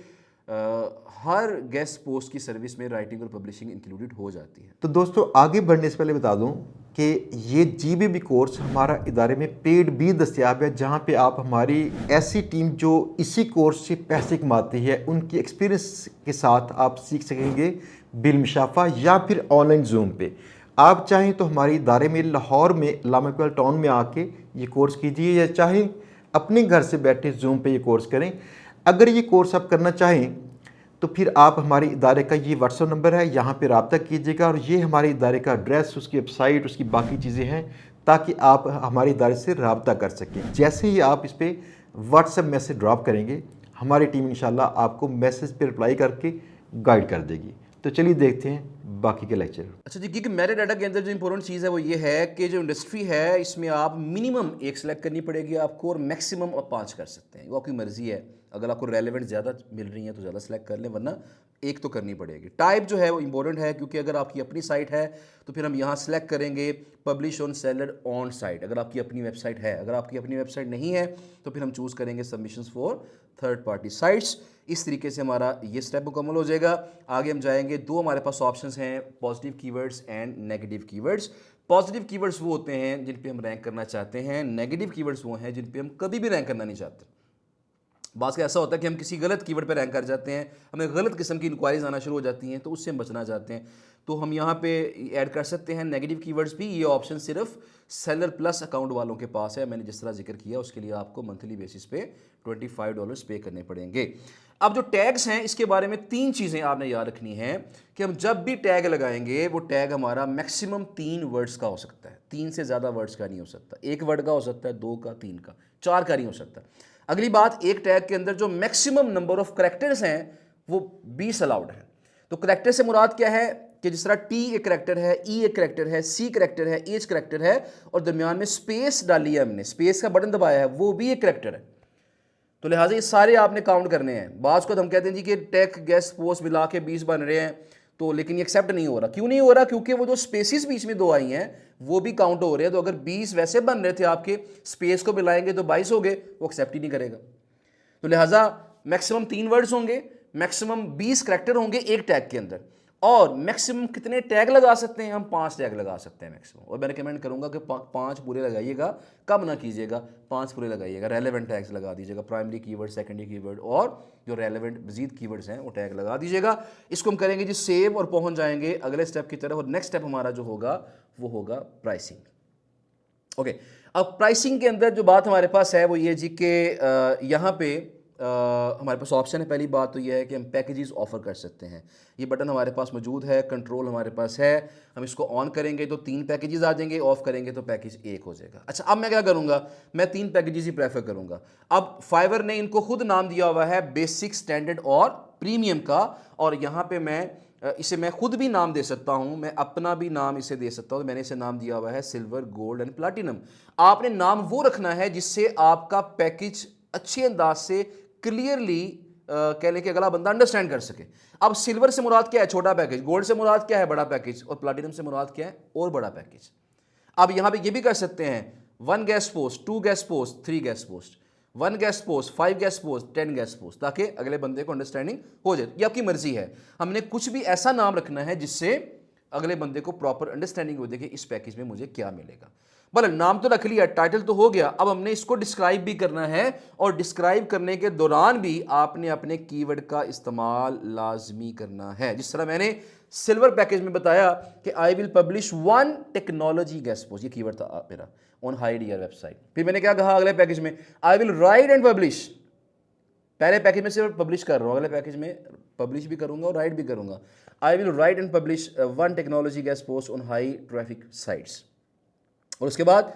हर गेस्ट पोस्ट की सर्विस में राइटिंग और पब्लिशिंग इंक्लूडेड हो जाती है। तो दोस्तों, आगे बढ़ने से पहले बता दूं कि ये GBB कोर्स हमारा इदारे में पेड भी दस्तियाब है, जहां पे आप हमारी ऐसी टीम जो इसी कोर्स से पैसे कमाती है उनकी एक्सपीरियंस के साथ आप सीख सकेंगे बिलमुशाफा या फिर ऑनलाइन जूम पे। आप चाहें तो हमारे इदारे में लाहौर में अल्लामा इकबाल टाउन में आके ये कोर्स कीजिए, या चाहें अपने घर से बैठे जूम पे ये कोर्स करें। अगर ये कोर्स आप करना चाहें तो फिर आप हमारे इदारे का ये व्हाट्सअप नंबर है, यहाँ पे रब्ता कीजिएगा और ये हमारे इदारे का एड्रेस, उसकी वेबसाइट, उसकी बाकी चीज़ें हैं ताकि आप हमारे इदारे से रब्ता कर सकें। जैसे ही आप इस पर व्हाट्सएप मैसेज ड्रॉप करेंगे, हमारी टीम इंशाल्लाह आपको मैसेज पे रिप्लाई करके गाइड कर देगी। तो चलिए देखते हैं बाकी के लेक्चर। अच्छा जी, क्योंकि मेरे डाटा के अंदर जो इंपॉर्टेंट चीज़ है वो ये है कि जो इंडस्ट्री है इसमें आप मिनिमम 1 सेलेक्ट करनी पड़ेगी आपको और मैक्सिमम आप 5 कर सकते हैं, वो आपकी मर्जी है। अगर आपको रेलेवेंट ज़्यादा मिल रही है तो ज़्यादा सेलेक्ट कर लें, वरना एक तो करनी पड़ेगी। टाइप जो है वो इंपॉर्टेंट है, क्योंकि अगर आपकी अपनी साइट है तो फिर हम यहाँ सेलेक्ट करेंगे publish on seller on site, अगर आपकी अपनी वेबसाइट है। अगर आपकी अपनी वेबसाइट नहीं है तो फिर हम चूज़ करेंगे submissions for third party sites. इस तरीके से हमारा ये स्टेप मुकम्मल हो जाएगा। आगे हम जाएंगे, 2 हमारे पास ऑप्शंस हैं, positive keywords and negative keywords. Positive keywords वो होते हैं जिन पे हम रैंक करना चाहते हैं, नेगेटिव कीवर्ड्स वो हैं जिन पे हम कभी भी रैंक करना नहीं चाहते। बात का ऐसा होता है कि हम किसी गलत कीवर्ड पर रैंक कर जाते हैं, हमें गलत किस्म की इंक्वायरीज आना शुरू हो जाती हैं, तो उससे हम बचना चाहते हैं। तो हम यहाँ पे ऐड कर सकते हैं नेगेटिव कीवर्ड्स भी। ये ऑप्शन सिर्फ सेलर प्लस अकाउंट वालों के पास है। मैंने जिस तरह जिक्र किया उसके लिए आपको मंथली बेसिस पे $25 पे करने पड़ेंगे। अब जो टैग्स हैं इसके बारे में 3 चीज़ें आपने याद रखनी है कि हम जब भी टैग लगाएंगे वो टैग हमारा मैक्सिमम 3 वर्ड्स का हो सकता है, 3 से ज़्यादा वर्ड्स का नहीं हो सकता। 1 वर्ड का हो सकता है, 2 का, 3 का, 4 का नहीं हो सकता। अगली बात, एक टैग के अंदर जो मैक्सिमम नंबर ऑफ करेक्टर्स हैं वो 20 अलाउड है। तो करेक्टर से मुराद क्या है कि जिस तरह टी एक करेक्टर है, ई एक करेक्टर है, सी करेक्टर है, एच करेक्टर है और दरमियान में स्पेस डाली है, हमने स्पेस का बटन दबाया है, वो भी एक करेक्टर है। तो लिहाजा ये सारे आपने काउंट करने हैं। बाज़ को हम कहते हैं जी कि टेक गेस्ट पोस्ट मिला के 20 बन रहे हैं, तो लेकिन ये एक्सेप्ट नहीं हो रहा। क्यों नहीं हो रहा? क्योंकि वो जो स्पेसिस बीच में 2 आई हैं वो भी काउंट हो रहे हैं। तो अगर 20 वैसे बन रहे थे आपके, स्पेस को मिलाएंगे तो 22 हो गए, वो एक्सेप्ट ही नहीं करेगा। तो लिहाजा मैक्सिमम 3 वर्ड्स होंगे, मैक्सिमम 20 करैक्टर होंगे एक टैग के अंदर, और मैक्सिमम कितने टैग लगा सकते हैं हम? 5 टैग लगा सकते हैं मैक्सिमम। और मैं रिकमेंड करूंगा कि 5 पूरे लगाइएगा, कम ना कीजिएगा, 5 पूरे लगाइएगा। रेलेवेंट टैग्स लगा दीजिएगा, प्राइमरी कीवर्ड, सेकेंडरी कीवर्ड और जो रेलेवेंट मजीद कीवर्ड्स हैं वो टैग लगा दीजिएगा। इसको हम करेंगे जी सेव और पहुंच जाएंगे अगले स्टेप की तरफ। और नेक्स्ट स्टेप हमारा जो होगा वो होगा प्राइसिंग। ओके, अब प्राइसिंग के अंदर जो बात हमारे पास है वो ये जी कि यहाँ पे हमारे पास ऑप्शन है। पहली बात तो ये है कि हम पैकेजेस ऑफर कर सकते हैं। ये बटन हमारे पास मौजूद है, कंट्रोल हमारे पास है। हम इसको ऑन करेंगे तो 3 पैकेजेस आ जाएंगे, ऑफ करेंगे तो पैकेज 1 हो जाएगा। अच्छा, अब मैं क्या करूँगा, मैं 3 पैकेजेस ही प्रेफर करूँगा। अब फाइवर ने इनको खुद नाम दिया हुआ है बेसिक, स्टैंडर्ड और प्रीमियम का, और यहाँ पे मैं इसे मैं खुद भी नाम दे सकता हूँ, मैं अपना भी नाम इसे दे सकता हूँ। तो मैंने इसे नाम दिया हुआ है सिल्वर, गोल्ड एंड प्लैटिनम। आपने नाम वो रखना है जिससे आपका पैकेज अच्छे अंदाज से क्लियरली कह लें कि अगला बंदा अंडरस्टैंड कर सके। अब सिल्वर से मुराद क्या है? छोटा पैकेज। गोल्ड से मुराद क्या है? बड़ा पैकेज। और प्लैटिनम से मुराद क्या है? और बड़ा पैकेज। अब यहाँ पे ये भी कर सकते हैं 1 guest post, 2 guest post, 3 guest post, 1 guest post, 5 guest post, 10 guest post, ताकि अगले बंदे को अंडरस्टैंडिंग हो जाए। ये आपकी मर्जी है। हमने कुछ भी ऐसा नाम रखना है जिससे अगले बंदे को प्रॉपर अंडरस्टैंडिंग हो जाए कि इस पैकेज में मुझे क्या मिलेगा। भले नाम तो रख लिया, टाइटल तो हो गया, अब हमने इसको डिस्क्राइब भी करना है, और डिस्क्राइब करने के दौरान भी आपने अपने कीवर्ड का इस्तेमाल लाजमी करना है। जिस तरह मैंने सिल्वर पैकेज में बताया कि आई will publish 1 technology guest post, ये कीवर्ड था मेरा, ऑन HireDR वेबसाइट। फिर मैंने क्या कहा अगले पैकेज में? I will write and publish. पहले पैकेज में सिर्फ पब्लिश कर रहा हूँ, अगले पैकेज में पब्लिश भी करूंगा और राइट भी करूंगा। I will write and publish 1 technology guest post on high traffic sites. और उसके बाद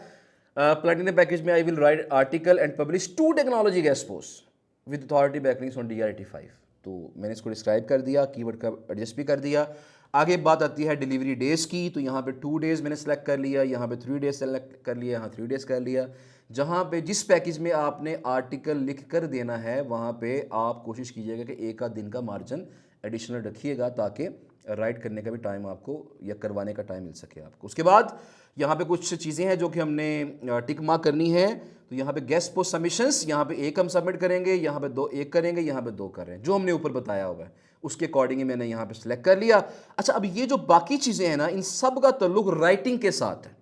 प्लैटिनम पैकेज में I will write article and publish 2 technology guest post with authority backlinks on DR85। तो मैंने इसको डिस्क्राइब कर दिया, कीवर्ड का एडजस्ट भी कर दिया। आगे बात आती है डिलीवरी डेज की। तो यहाँ पे 2 डेज मैंने सेलेक्ट कर लिया, यहाँ पे 3 डेज सेलेक्ट कर लिया, यहाँ 3 डेज कर लिया। जहाँ पे जिस पैकेज में आपने आर्टिकल लिख कर देना है वहाँ पे आप कोशिश कीजिएगा कि 1 आध दिन का मार्जिन एडिशनल रखिएगा, ताकि राइट करने का भी टाइम आपको या करवाने का टाइम मिल सके आपको। उसके बाद यहाँ पे कुछ चीज़ें हैं जो कि हमने टिक मार्क करनी है। तो यहाँ पे गेस्ट पोस्ट सबमिशंस, यहाँ पे 1 हम सबमिट करेंगे, यहाँ पे 2 1 करेंगे, यहाँ पे 2 कर रहे हैं, जो हमने ऊपर बताया हुआ है उसके अकॉर्डिंग ही मैंने यहाँ पे सिलेक्ट कर लिया। अच्छा, अब ये जो बाकी चीज़ें हैं ना, इन सब का ताल्लुक राइटिंग के साथ है।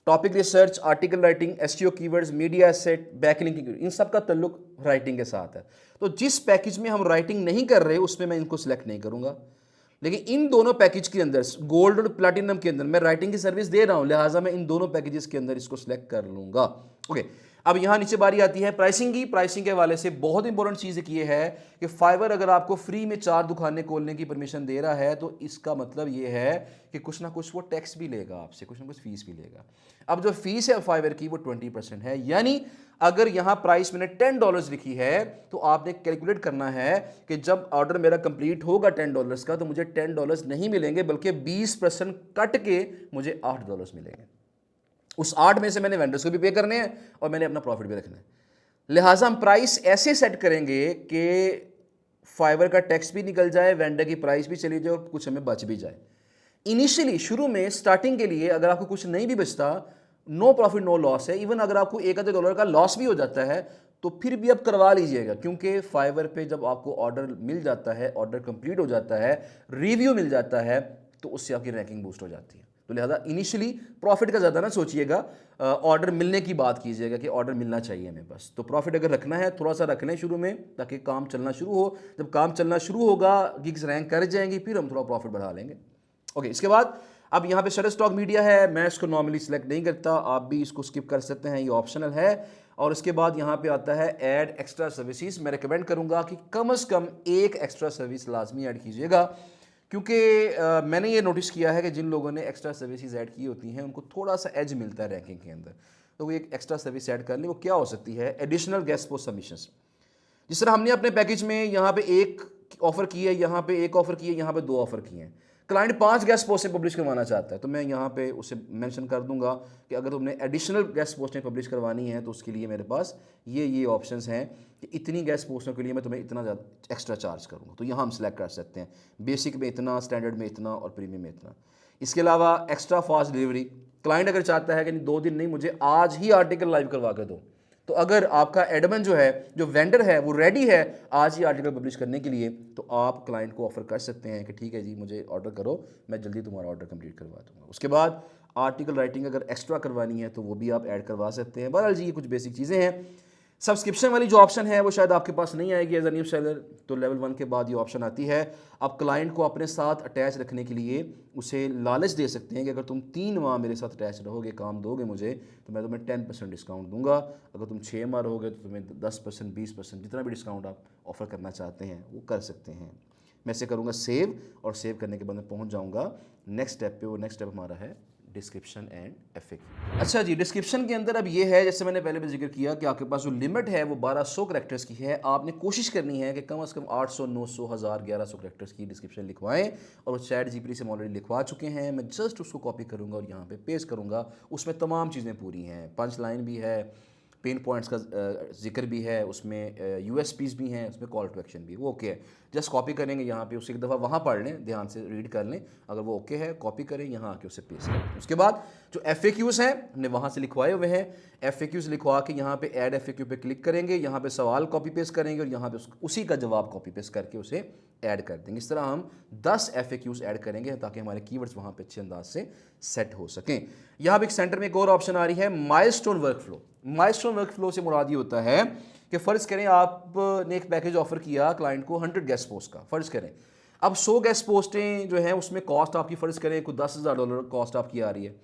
Topic research, article writing, SEO keywords, media asset, backlinking, इन सब का ताल्लुक राइटिंग के साथ है। तो जिस पैकेज में हम राइटिंग नहीं कर रहे उसमें मैं इनको सिलेक्ट नहीं करूँगा, लेकिन इन दोनों पैकेज के अंदर, गोल्ड और प्लैटिनम के अंदर मैं राइटिंग की सर्विस दे रहा हूं, लिहाजा मैं इन दोनों पैकेजेस के अंदर इसको सिलेक्ट कर लूंगा। ओके, अब यहाँ नीचे बारी आती है प्राइसिंग की। प्राइसिंग के हवाले से बहुत इंपॉर्टेंट चीज़ ये है कि फाइवर अगर आपको फ्री में 4 दुकानें खोलने की परमिशन दे रहा है तो इसका मतलब ये है कि कुछ ना कुछ वो टैक्स भी लेगा आपसे, कुछ ना कुछ फीस भी लेगा। अब जो फीस है फाइवर की वो 20% है, यानी अगर यहाँ प्राइस मैंने $10 लिखी है तो आपने कैलकुलेट करना है कि जब ऑर्डर मेरा कंप्लीट होगा $10 का तो मुझे $10 नहीं मिलेंगे बल्कि 20% कट के मुझे $8 मिलेंगे। उस 8 में से मैंने वेंडर्स को भी पे करने हैं और मैंने अपना प्रॉफिट भी रखना है। लिहाजा हम प्राइस ऐसे सेट करेंगे कि फाइवर का टैक्स भी निकल जाए, वेंडर की प्राइस भी चली जाए और कुछ हमें बच भी जाए। इनिशियली शुरू में स्टार्टिंग के लिए अगर आपको कुछ नहीं भी बचता, नो प्रॉफिट नो लॉस है। इवन अगर आपको $1 का लॉस भी हो जाता है तो फिर भी आप करवा लीजिएगा, क्योंकि फाइवर पे जब आपको ऑर्डर मिल जाता है, ऑर्डर कंप्लीट हो जाता है, रिव्यू मिल जाता है, तो उससे आपकी रैंकिंग बूस्ट हो जाती है। तो लिहाजा इनिशियली प्रॉफिट का ज़्यादा ना सोचिएगा, ऑर्डर मिलने की बात कीजिएगा कि ऑर्डर मिलना चाहिए हमें बस। तो प्रॉफिट अगर रखना है थोड़ा सा रख लें शुरू में ताकि काम चलना शुरू हो। जब काम चलना शुरू होगा, गिग्स रैंक कर जाएंगी, फिर हम थोड़ा प्रॉफिट बढ़ा लेंगे। ओके, इसके बाद अब यहाँ पे शटरस्टॉक मीडिया है, मैं इसको नॉर्मली सिलेक्ट नहीं करता, आप भी इसको स्किप कर सकते हैं, ये ऑप्शनल है। और इसके बाद यहाँ पे आता है ऐड एक्स्ट्रा सर्विसेज। मैं रिकमेंड करूँगा कि कम से कम एक एक्स्ट्रा सर्विस लाजमी ऐड कीजिएगा, क्योंकि मैंने ये नोटिस किया है कि जिन लोगों ने एक्स्ट्रा सर्विसेज ऐड की होती हैं उनको थोड़ा सा एज मिलता है रैंकिंग के अंदर। तो वो एक एक्स्ट्रा सर्विस ऐड कर ले। वो क्या हो सकती है? Additional guest post submissions. जिस तरह हमने अपने पैकेज में यहाँ पे एक ऑफर की है, यहाँ पे एक ऑफर की है, यहाँ पे 2 ऑफर किए हैं। क्लाइंट 5 गेस्ट पोस्टें पब्लिश करवाना चाहता है तो मैं यहाँ पे उसे मेंशन कर दूंगा कि अगर तुमने एडिशनल गेस्ट पोस्टें पब्लिश करवानी है तो उसके लिए मेरे पास ये ऑप्शंस हैं कि इतनी गेस्ट पोस्टों के लिए मैं तुम्हें इतना ज़्यादा एक्स्ट्रा चार्ज करूँगा। तो यहाँ हम सेलेक्ट कर सकते हैं, बेसिक में इतना, स्टैंडर्ड में इतना और प्रीमियम में इतना। इसके अलावा एक्स्ट्रा फास्ट डिलीवरी। क्लाइंट अगर चाहता है कि 2 दिन नहीं, मुझे आज ही आर्टिकल लाइव करवा कर दो, तो अगर आपका एडमिन जो है, जो वेंडर है, वो रेडी है आज ही आर्टिकल पब्लिश करने के लिए, तो आप क्लाइंट को ऑफर कर सकते हैं कि ठीक है जी, मुझे ऑर्डर करो, मैं जल्दी तुम्हारा ऑर्डर कंप्लीट करवा दूंगा। उसके बाद आर्टिकल राइटिंग अगर एक्स्ट्रा करवानी है तो वो भी आप ऐड करवा सकते हैं। बहरहाल जी, ये कुछ बेसिक चीज़ें हैं। सब्सक्रिप्शन वाली जो ऑप्शन है वो शायद आपके पास नहीं आएगी एज अ न्यू सेलर, तो लेवल 1 के बाद ये ऑप्शन आती है। आप क्लाइंट को अपने साथ अटैच रखने के लिए उसे लालच दे सकते हैं कि अगर तुम 3 माह मेरे साथ अटैच रहोगे, काम दोगे मुझे, तो मैं तुम्हें 10% डिस्काउंट दूंगा। अगर तुम 6 माह रहोगे तो तुम्हें 10%, 20%, जितना भी डिस्काउंट आप ऑफर करना चाहते हैं वो कर सकते हैं। मैं से करूँगा सेव, और सेव करने के बाद मैं पहुँच जाऊँगा नेक्स्ट स्टेप पे। वो नेक्स्ट स्टेप हमारा है डिस्क्रिप्शन एंड FAQ। अच्छा जी, डिस्क्रिप्शन के अंदर अब ये है, जैसे मैंने पहले भी जिक्र किया कि आपके पास जो लिमिट है वो 1200 कैरेक्टर्स की है। आपने कोशिश करनी है कि कम से कम 800, 900, 1000, 1100 कैरेक्टर्स की डिस्क्रिप्शन लिखवाएं, और वो चैट GPT से हम ऑलरेडी लिखवा चुके हैं। मैं जस्ट उसको कॉपी करूँगा और यहाँ पे पेस्ट करूँगा। उसमें तमाम चीज़ें पूरी हैं, पंच लाइन भी है, पेन पॉइंट्स का जिक्र भी है, उसमें USPs भी हैं, उसमें कॉल टू एक्शन भी है। वो ओके है, जस्ट कॉपी करेंगे यहाँ पे, उसे एक दफ़ा वहाँ पढ़ लें, ध्यान से रीड कर लें, अगर वो ओके है कॉपी करें, यहाँ आके उसे पेस्ट करें। उसके बाद जो FAQs हैं हमने वहाँ से लिखवाए हुए हैं। FAQs लिखवा के यहाँ पे ऐड FAQ पे क्लिक करेंगे, यहाँ पे सवाल कॉपी पेस्ट करेंगे और यहाँ पे उसी का जवाब कॉपी पेस्ट करके उसे ऐड कर देंगे। इस तरह हम 10 FAQs ऐड करेंगे ताकि हमारे कीवर्ड्स वहाँ पे अच्छे अंदाज से सेट हो सकें। यहाँ पे एक सेंटर में एक और ऑप्शन आ रही है, माइलस्टोन वर्कफ्लो। माइलस्टोन वर्कफ्लो से मुराद ये होता है कि फ़र्ज़ करें आपने एक पैकेज ऑफर किया क्लाइंट को 100 गेस्ट पोस्ट का, फ़र्ज़ करें अब 100 गेस्ट पोस्टें जो हैं उसमें कॉस्ट आपकी फ़र्ज़ करें कोई $10,000 कॉस्ट आपकी आ रही है,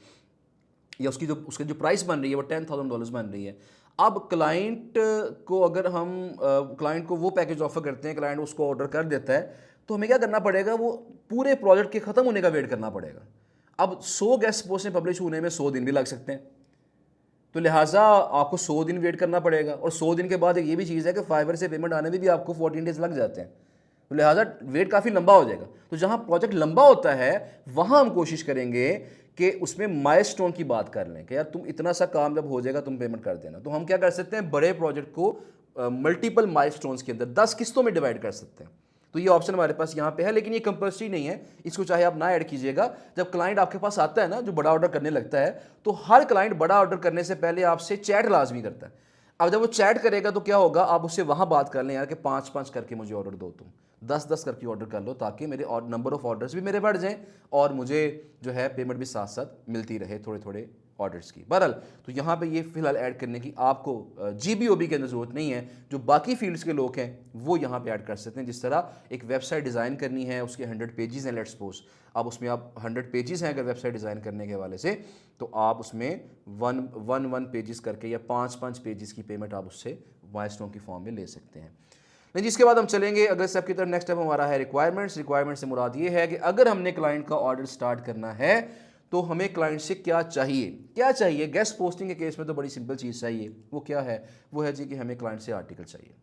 या उसकी जो प्राइस बन रही है वो $10,000 बन रही है। अब क्लाइंट को अगर हम क्लाइंट को वो पैकेज ऑफर करते हैं, क्लाइंट उसको ऑर्डर कर देता है, तो हमें क्या करना पड़ेगा, वो पूरे प्रोजेक्ट के ख़त्म होने का वेट करना पड़ेगा। अब 100 गेस्ट पोस्टें पब्लिश होने में 100 दिन भी लग सकते हैं, तो लिहाजा आपको 100 दिन वेट करना पड़ेगा। और 100 दिन के बाद ये भी चीज़ है कि फाइवर से पेमेंट आने में भी आपको 14 डेज़ लग जाते हैं, तो लिहाजा वेट काफ़ी लंबा हो जाएगा। तो जहाँ प्रोजेक्ट लंबा होता है वहाँ हम कोशिश करेंगे कि उसमें माइलस्टोन की बात कर लें कि यार तुम इतना सा काम जब हो जाएगा तुम पेमेंट कर देना। तो हम क्या कर सकते हैं, बड़े प्रोजेक्ट को मल्टीपल माइलस्टोन्स के अंदर 10 किस्तों में डिवाइड कर सकते हैं। तो ये ऑप्शन हमारे पास यहाँ पे है, लेकिन ये कंपल्सरी नहीं है, इसको चाहे आप ना ऐड कीजिएगा। जब क्लाइंट आपके पास आता है ना, जो बड़ा ऑर्डर करने लगता है, तो हर क्लाइंट बड़ा ऑर्डर करने से पहले आपसे चैट लाजमी करता है। अब जब वो चैट करेगा तो क्या होगा, आप उससे वहाँ बात कर लें यार कि 5-5 करके मुझे ऑर्डर दो, तुम 10-10 करके ऑर्डर कर लो, ताकि मेरे नंबर ऑफ ऑर्डर्स भी मेरे बढ़ जाएँ और मुझे जो है पेमेंट भी साथ साथ मिलती रहे थोड़े थोड़े ऑर्डर्स की। बहरहाल तो यहाँ पे ये फिलहाल ऐड करने की आपको GBOB के अंदर ज़रूरत नहीं है। जो बाकी फील्ड्स के लोग हैं वो यहाँ पे ऐड कर सकते हैं। जिस तरह एक वेबसाइट डिज़ाइन करनी है, उसके 100 पेजेस हैं, लेट्स सपोज अब उसमें आप 100 पेजेस हैं अगर वेबसाइट डिज़ाइन करने के हवाले से, तो आप उसमें वन पेजेस करके या 5 पेजेस की पेमेंट आप उससे माइलस्टोन की फॉर्म में ले सकते हैं। नहीं, जिसके बाद हम चलेंगे अगले स्टेप की तरफ। नेक्स्ट स्टेप हमारा है रिक्वायरमेंट्स। रिक्वायरमेंट्स से मुराद ये है कि अगर हमने क्लाइंट का ऑर्डर स्टार्ट करना है तो हमें क्लाइंट से क्या चाहिए। गेस्ट पोस्टिंग के केस में तो बड़ी सिंपल चीज़ चाहिए। वो क्या है? वो है जी कि हमें क्लाइंट से आर्टिकल चाहिए,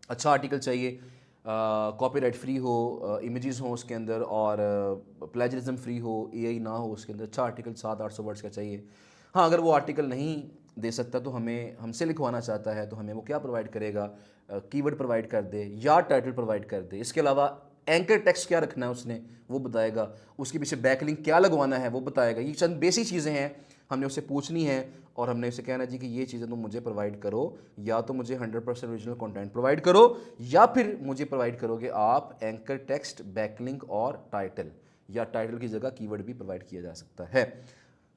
अच्छा आर्टिकल चाहिए, कॉपीराइट फ्री हो, इमेजेस हो उसके अंदर, और प्लेजरिज्म फ्री हो, AI ना हो उसके अंदर। अच्छा आर्टिकल 700-800 वर्ड्स का चाहिए। हाँ, अगर वो आर्टिकल नहीं दे सकता तो हमसे लिखवाना चाहता है तो हमें वो क्या प्रोवाइड करेगा? कीवर्ड प्रोवाइड कर दे या टाइटल प्रोवाइड कर दे। इसके अलावा एंकर टेक्स्ट क्या रखना है उसने वो बताएगा, उसके पीछे बैकलिंक क्या लगवाना है वो बताएगा। ये चंद बेसिक चीज़ें हैं, हमने उससे पूछनी है और हमने उसे कहना जी कि ये चीज़ें तुम मुझे प्रोवाइड करो, या तो मुझे 100% ओरिजिनल कंटेंट प्रोवाइड करो या फिर मुझे प्रोवाइड करोगे आप एंकर टेक्स्ट, बैकलिंक और टाइटल, या टाइटल की जगह कीवर्ड भी प्रोवाइड किया जा सकता है।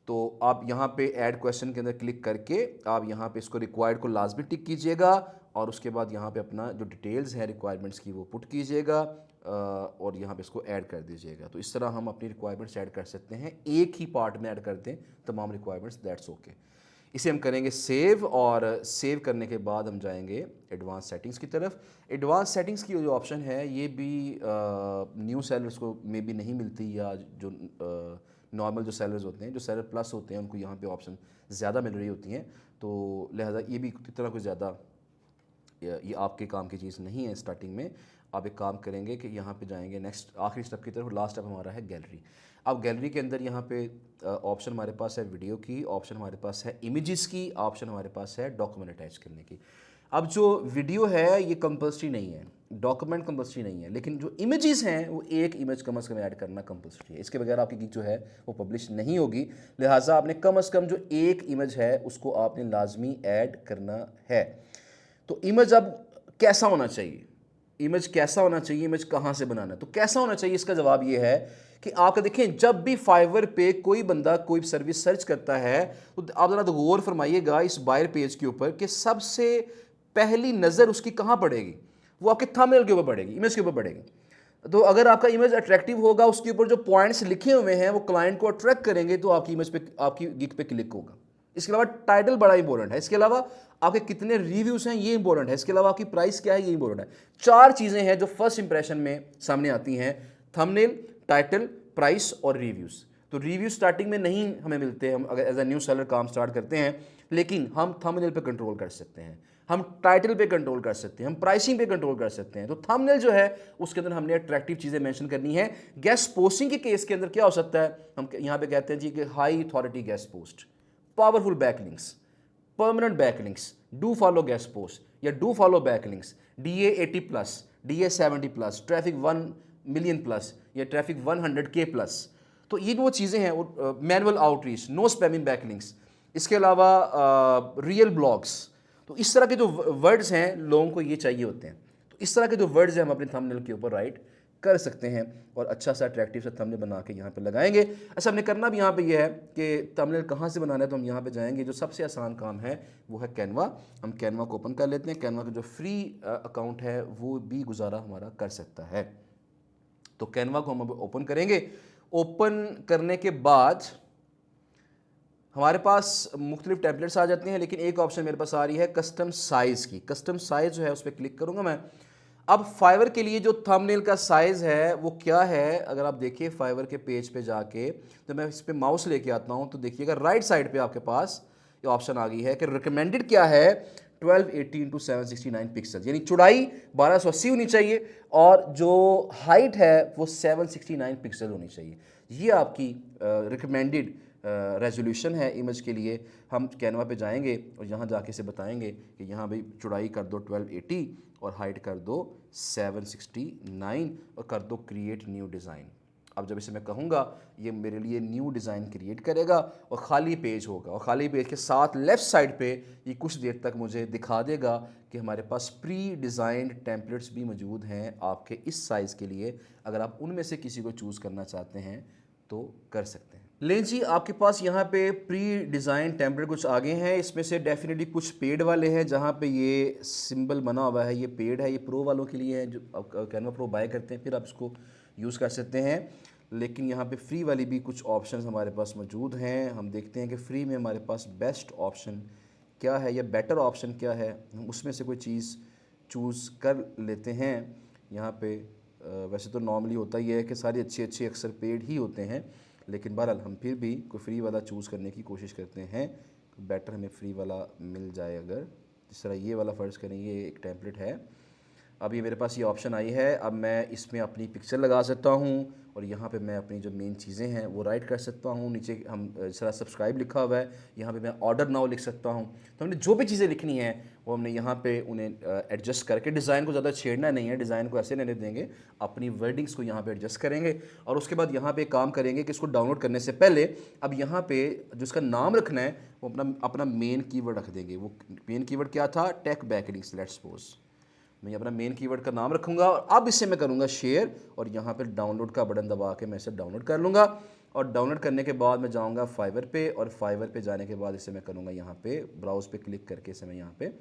तो आप यहाँ पे ऐड क्वेश्चन के अंदर क्लिक करके आप यहाँ पे इसको रिक्वायर्ड को लाजमी टिक कीजिएगा और उसके बाद यहाँ पे अपना जो डिटेल्स है रिक्वायरमेंट्स की वो पुट कीजिएगा और यहाँ पे इसको ऐड कर दीजिएगा। तो इस तरह हम अपनी रिक्वायरमेंट्स ऐड कर सकते हैं, एक ही पार्ट में ऐड कर दें तमाम रिक्वायरमेंट्स, दैट्स ओके। इसे हम करेंगे सेव, और सेव करने के बाद हम जाएंगे एडवांस सेटिंग्स की तरफ। एडवांस सेटिंग्स की जो ऑप्शन है ये भी न्यू सेलर्स को में भी नहीं मिलती, या जो नॉर्मल जो सेलर्स होते हैं, जो सेलर प्लस होते हैं, उनको यहाँ पे ऑप्शन ज़्यादा मिल रही होती हैं। तो लिहाजा ये भी इतना कुछ ज़्यादा ये आपके काम की चीज़ नहीं है। स्टार्टिंग में आप एक काम करेंगे कि यहाँ पे जाएंगे नेक्स्ट आखिरी स्टेप की तरफ। लास्ट स्टेप हमारा है गैलरी। अब गैलरी के अंदर यहाँ पे ऑप्शन हमारे पास है वीडियो की, ऑप्शन हमारे पास है इमेजेस की, ऑप्शन हमारे पास है डॉक्यूमेंट अटैच करने की। अब जो वीडियो है ये कंपल्सरी नहीं है, डॉक्यूमेंट कंपल्सरी नहीं है, लेकिन जो इमेजेस हैं वो एक इमेज कम से कम ऐड करना कंपल्सरी है। इसके बगैर आपकी गिग जो है वो पब्लिश नहीं होगी। लिहाजा आपने कम से कम जो एक इमेज है उसको आपने लाजमी ऐड करना है। तो इमेज अब कैसा होना चाहिए, इमेज कैसा होना चाहिए, इमेज कहाँ से बनाना है? तो कैसा होना चाहिए, इसका जवाब ये है कि आप देखें जब भी फाइवर पे कोई बंदा कोई सर्विस सर्च करता है तो आप ज़रा गौर फरमाइएगा इस बायर पेज के ऊपर कि सबसे पहली नज़र उसकी कहाँ पड़ेगी? वो आपके थंबनेल के ऊपर पड़ेगी, इमेज के ऊपर पड़ेगी। तो अगर आपका इमेज अट्रैक्टिव होगा, उसके ऊपर जो पॉइंट्स लिखे हुए हैं वो क्लाइंट को अट्रैक्ट करेंगे, तो आपकी इमेज पे, आपकी गिग पे क्लिक होगा। इसके अलावा टाइटल बड़ा इंपॉर्टेंट है, इसके अलावा आपके कितने रिव्यूज़ हैं ये इंपॉर्टेंट है, इसके अलावा आपकी प्राइस क्या है ये इंपॉर्टेंट है। 4 चीज़ें हैं जो फर्स्ट इंप्रेशन में सामने आती हैं, थंबनेल, टाइटल, प्राइस और रिव्यूज़। तो रिव्यू स्टार्टिंग में नहीं हमें मिलते, हम अगर एज ए न्यू सेलर काम स्टार्ट करते हैं, लेकिन हम थंबनेल पे कंट्रोल कर सकते हैं, हम टाइटल पे कंट्रोल कर सकते हैं, हम प्राइसिंग पे कंट्रोल कर सकते हैं। तो थंबनेल जो है उसके अंदर हमने अट्रैक्टिव चीज़ें मेंशन करनी है। गेस्ट पोस्टिंग के केस के अंदर क्या हो सकता है, हम यहाँ पे कहते हैं जी कि high authority guest post, powerful backlinks, permanent backlinks, do follow guest post या do follow backlinks, DA 80+, DA 70+, traffic 1 million plus या ट्रैफिक 100K प्लस। तो ये वो चीज़ें हैं। Manual outreach, no spamming backlinks, इसके अलावा रियल ब्लॉग्स। तो इस तरह के जो वर्ड्स हैं लोगों को ये चाहिए होते हैं। तो इस तरह के जो वर्ड्स हैं हम अपने थंबनेल के ऊपर राइट कर सकते हैं और अच्छा सा अट्रैक्टिव सा थंबनेल बना के यहाँ पे लगाएंगे। अच्छा, हमने करना भी यहाँ पे ये है कि थंबनेल कहाँ से बनाना है, तो हम यहाँ पे जाएंगे। जो सबसे आसान काम है वो है कैनवा। हम कैनवा को ओपन कर लेते हैं। कैनवा का जो फ्री अकाउंट है वो भी गुजारा हमारा कर सकता है। तो कैनवा को हम ओपन करेंगे। ओपन करने के बाद हमारे पास मुख्तलिफ टेम्पलेट्स आ जाते हैं, लेकिन एक ऑप्शन मेरे पास आ रही है कस्टम साइज़ की। कस्टम साइज़ जो है उस पर क्लिक करूँगा मैं। अब फाइवर के लिए जो थंबनेल का साइज़ है वो क्या है, अगर आप देखिए फाइवर के पेज पे जाके, तो मैं इस पर माउस लेके आता हूँ तो देखिएगा राइट साइड पे आपके पास ये ऑप्शन आ गई है कि रिकमेंडेड क्या है, 1280 × 769 पिक्सल, यानी चौड़ाई 1280 होनी चाहिए और जो हाइट है वो 769 पिक्सल होनी चाहिए। ये आपकी रिकमेंडेड रेजोल्यूशन है इमेज के लिए। हम कैनवा पे जाएंगे और यहाँ जाके इसे बताएंगे कि यहाँ भाई चौड़ाई कर दो 1280 और हाइट कर दो 769 और कर दो क्रिएट न्यू डिज़ाइन। अब जब इसे मैं कहूँगा ये मेरे लिए न्यू डिज़ाइन क्रिएट करेगा और ख़ाली पेज होगा, और ख़ाली पेज के साथ लेफ़्ट साइड पे ये कुछ देर तक मुझे दिखा देगा कि हमारे पास प्री डिज़ाइंड टेम्पलेट्स भी मौजूद हैं आपके इस साइज़ के लिए। अगर आप उनमें से किसी को चूज़ करना चाहते हैं तो कर सकते हैं। लें जी, आपके पास यहाँ पे प्री डिज़ाइन टेम्पलेट कुछ आगे हैं। इसमें से डेफिनेटली कुछ पेड वाले हैं जहाँ पे ये सिंबल बना हुआ है, ये पेड है, ये प्रो वालों के लिए है जो आप कैनवा प्रो बाय करते हैं फिर आप इसको यूज़ कर सकते हैं। लेकिन यहाँ पे फ्री वाली भी कुछ ऑप्शंस हमारे पास मौजूद हैं। हम देखते हैं कि फ्री में हमारे पास बेस्ट ऑप्शन क्या है या बेटर ऑप्शन क्या है, हम उसमें से कोई चीज़ चूज़ कर लेते हैं। यहाँ पे वैसे तो नॉर्मली होता ही है कि सारी अच्छी अच्छी अक्सर पेड ही होते हैं, लेकिन बहरहाल हम फिर भी कोई फ्री वाला चूज़ करने की कोशिश करते हैं। बेटर हमें फ्री वाला मिल जाए अगर, जिस तरह ये वाला फ़र्ज़ करें ये एक टेम्पलेट है। अब ये मेरे पास ये ऑप्शन आई है, अब मैं इसमें अपनी पिक्चर लगा सकता हूँ और यहाँ पे मैं अपनी जो मेन चीज़ें हैं वो राइट कर सकता हूँ। नीचे हम जिस तरह सब्सक्राइब लिखा हुआ है, यहाँ पे मैं ऑर्डर नाउ लिख सकता हूँ। तो हमने जो भी चीज़ें लिखनी है वो हमने यहाँ पे उन्हें एडजस्ट करके, डिज़ाइन को ज़्यादा छेड़ना नहीं है, डिज़ाइन को ऐसे रहने देंगे, अपनी वर्डिंग्स को यहाँ पे एडजस्ट करेंगे और उसके बाद यहाँ पे काम करेंगे कि इसको डाउनलोड करने से पहले अब यहाँ पे जो इसका नाम रखना है वो अपना अपना मेन कीवर्ड रख देंगे। वो मेन कीवर्ड क्या था? Take backlinks. लेट्स सपोज मैं अपना मेन कीवर्ड का नाम रखूँगा और अब इसे मैं करूँगा शेयर और यहाँ पर डाउनलोड का बटन दबा के मैं इसे डाउनलोड कर लूँगा। और डाउनलोड करने के बाद मैं जाऊँगा फाइवर पे और फाइवर पे जाने के बाद इसे मैं करूँगा यहाँ पे ब्राउज़ पे क्लिक करके इसे मैं यहाँ पे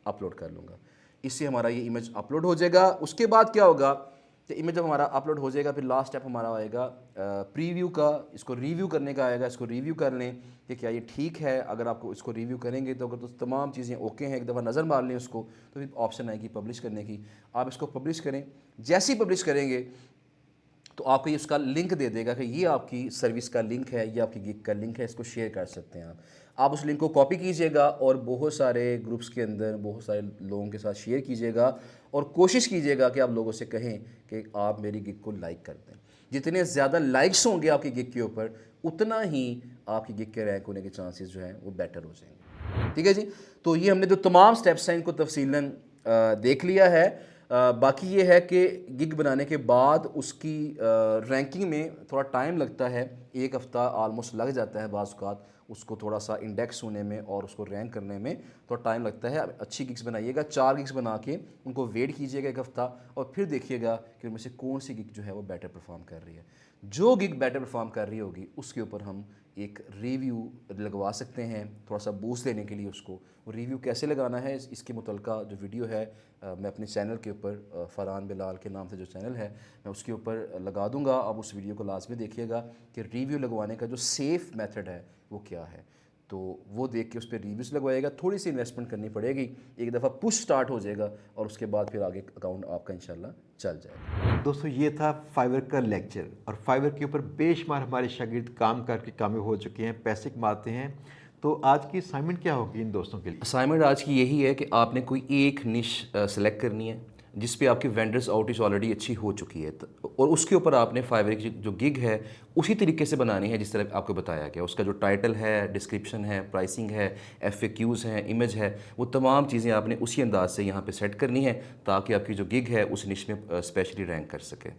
अपलोड कर लूँगा। इससे हमारा ये इमेज अपलोड हो जाएगा। उसके बाद क्या होगा कि इमेज जब हमारा अपलोड हो जाएगा फिर लास्ट स्टेप हमारा आएगा प्रीव्यू का, इसको रिव्यू करने का आएगा। इसको रिव्यू कर लें कि क्या ये ठीक है। अगर आपको इसको रिव्यू करेंगे तो अगर तो तमाम चीज़ें ओके हैं, एक दफ़ा नज़र मार लें उसको, तो फिर ऑप्शन आएगी पब्लिश करने की। आप इसको पब्लिश करें, जैसे ही पब्लिश करेंगे तो आपको ये उसका लिंक दे देगा कि ये आपकी सर्विस का लिंक है, ये आपकी गिग का लिंक है, इसको शेयर कर सकते हैं आप उस लिंक को कॉपी कीजिएगा और बहुत सारे ग्रुप्स के अंदर बहुत सारे लोगों के साथ शेयर कीजिएगा और कोशिश कीजिएगा कि आप लोगों से कहें कि आप मेरी गिग को लाइक कर दें। जितने ज़्यादा लाइक्स होंगे आपकी गिग के ऊपर उतना ही आपकी गिग के रैंक होने के चांसेस जो हैं वो बेटर हो जाएंगे। ठीक है जी, तो ये हमने जो तमाम स्टेप्स हैं इनको तफसीलन देख लिया है। बाकी ये है कि गिग बनाने के बाद उसकी रैंकिंग में थोड़ा टाइम लगता है, एक हफ़्ता आलमोस्ट लग जाता है बाज़ औक़ात उसको थोड़ा सा इंडेक्स होने में और उसको रैंक करने में थोड़ा टाइम लगता है। अच्छी गिग्स बनाइएगा, 4 गिग्स बना के उनको वेट कीजिएगा एक हफ़्ता और फिर देखिएगा कि उनमें से कौन सी गिग जो है वो बेटर परफॉर्म कर रही है। जो गिग बेटर परफॉर्म कर रही होगी उसके ऊपर हम एक रिव्यू लगवा सकते हैं थोड़ा सा बूस्ट देने के लिए। उसको वो रिव्यू कैसे लगाना है इसके मुतल्लिका जो वीडियो है मैं अपने चैनल के ऊपर फ़रहान बिलाल के नाम से जो चैनल है मैं उसके ऊपर लगा दूंगा। आप उस वीडियो को लाजमी देखिएगा कि रिव्यू लगवाने का जो सेफ़ मेथड है वो क्या है, तो वो देख के उस पर रिव्यूज़ लगवाएगा। थोड़ी सी इन्वेस्टमेंट करनी पड़ेगी, एक दफ़ा पुश स्टार्ट हो जाएगा और उसके बाद फिर आगे अकाउंट आपका इंशाल्लाह चल जाएगा। दोस्तों ये था फाइवर का लेक्चर और फाइवर के ऊपर बेशुमार हमारे शागिर्द काम करके कामयाब हो चुके हैं, पैसे कमाते हैं। तो आज की असाइनमेंट क्या होगी इन दोस्तों के लिए? असाइनमेंट आज की यही है कि आपने कोई एक निश सेलेक्ट करनी है जिस पे आपकी वेंडर्स आउटरीच ऑलरेडी अच्छी हो चुकी है और उसके ऊपर आपने फाइवर की जो गिग है उसी तरीके से बनानी है जिस तरह आपको बताया गया। उसका जो टाइटल है, डिस्क्रिप्शन है, प्राइसिंग है, FAQs हैं, इमेज है, वो तमाम चीज़ें आपने उसी अंदाज से यहाँ पे सेट करनी है ताकि आपकी जो गिग है उस निश में स्पेशली रैंक कर सके।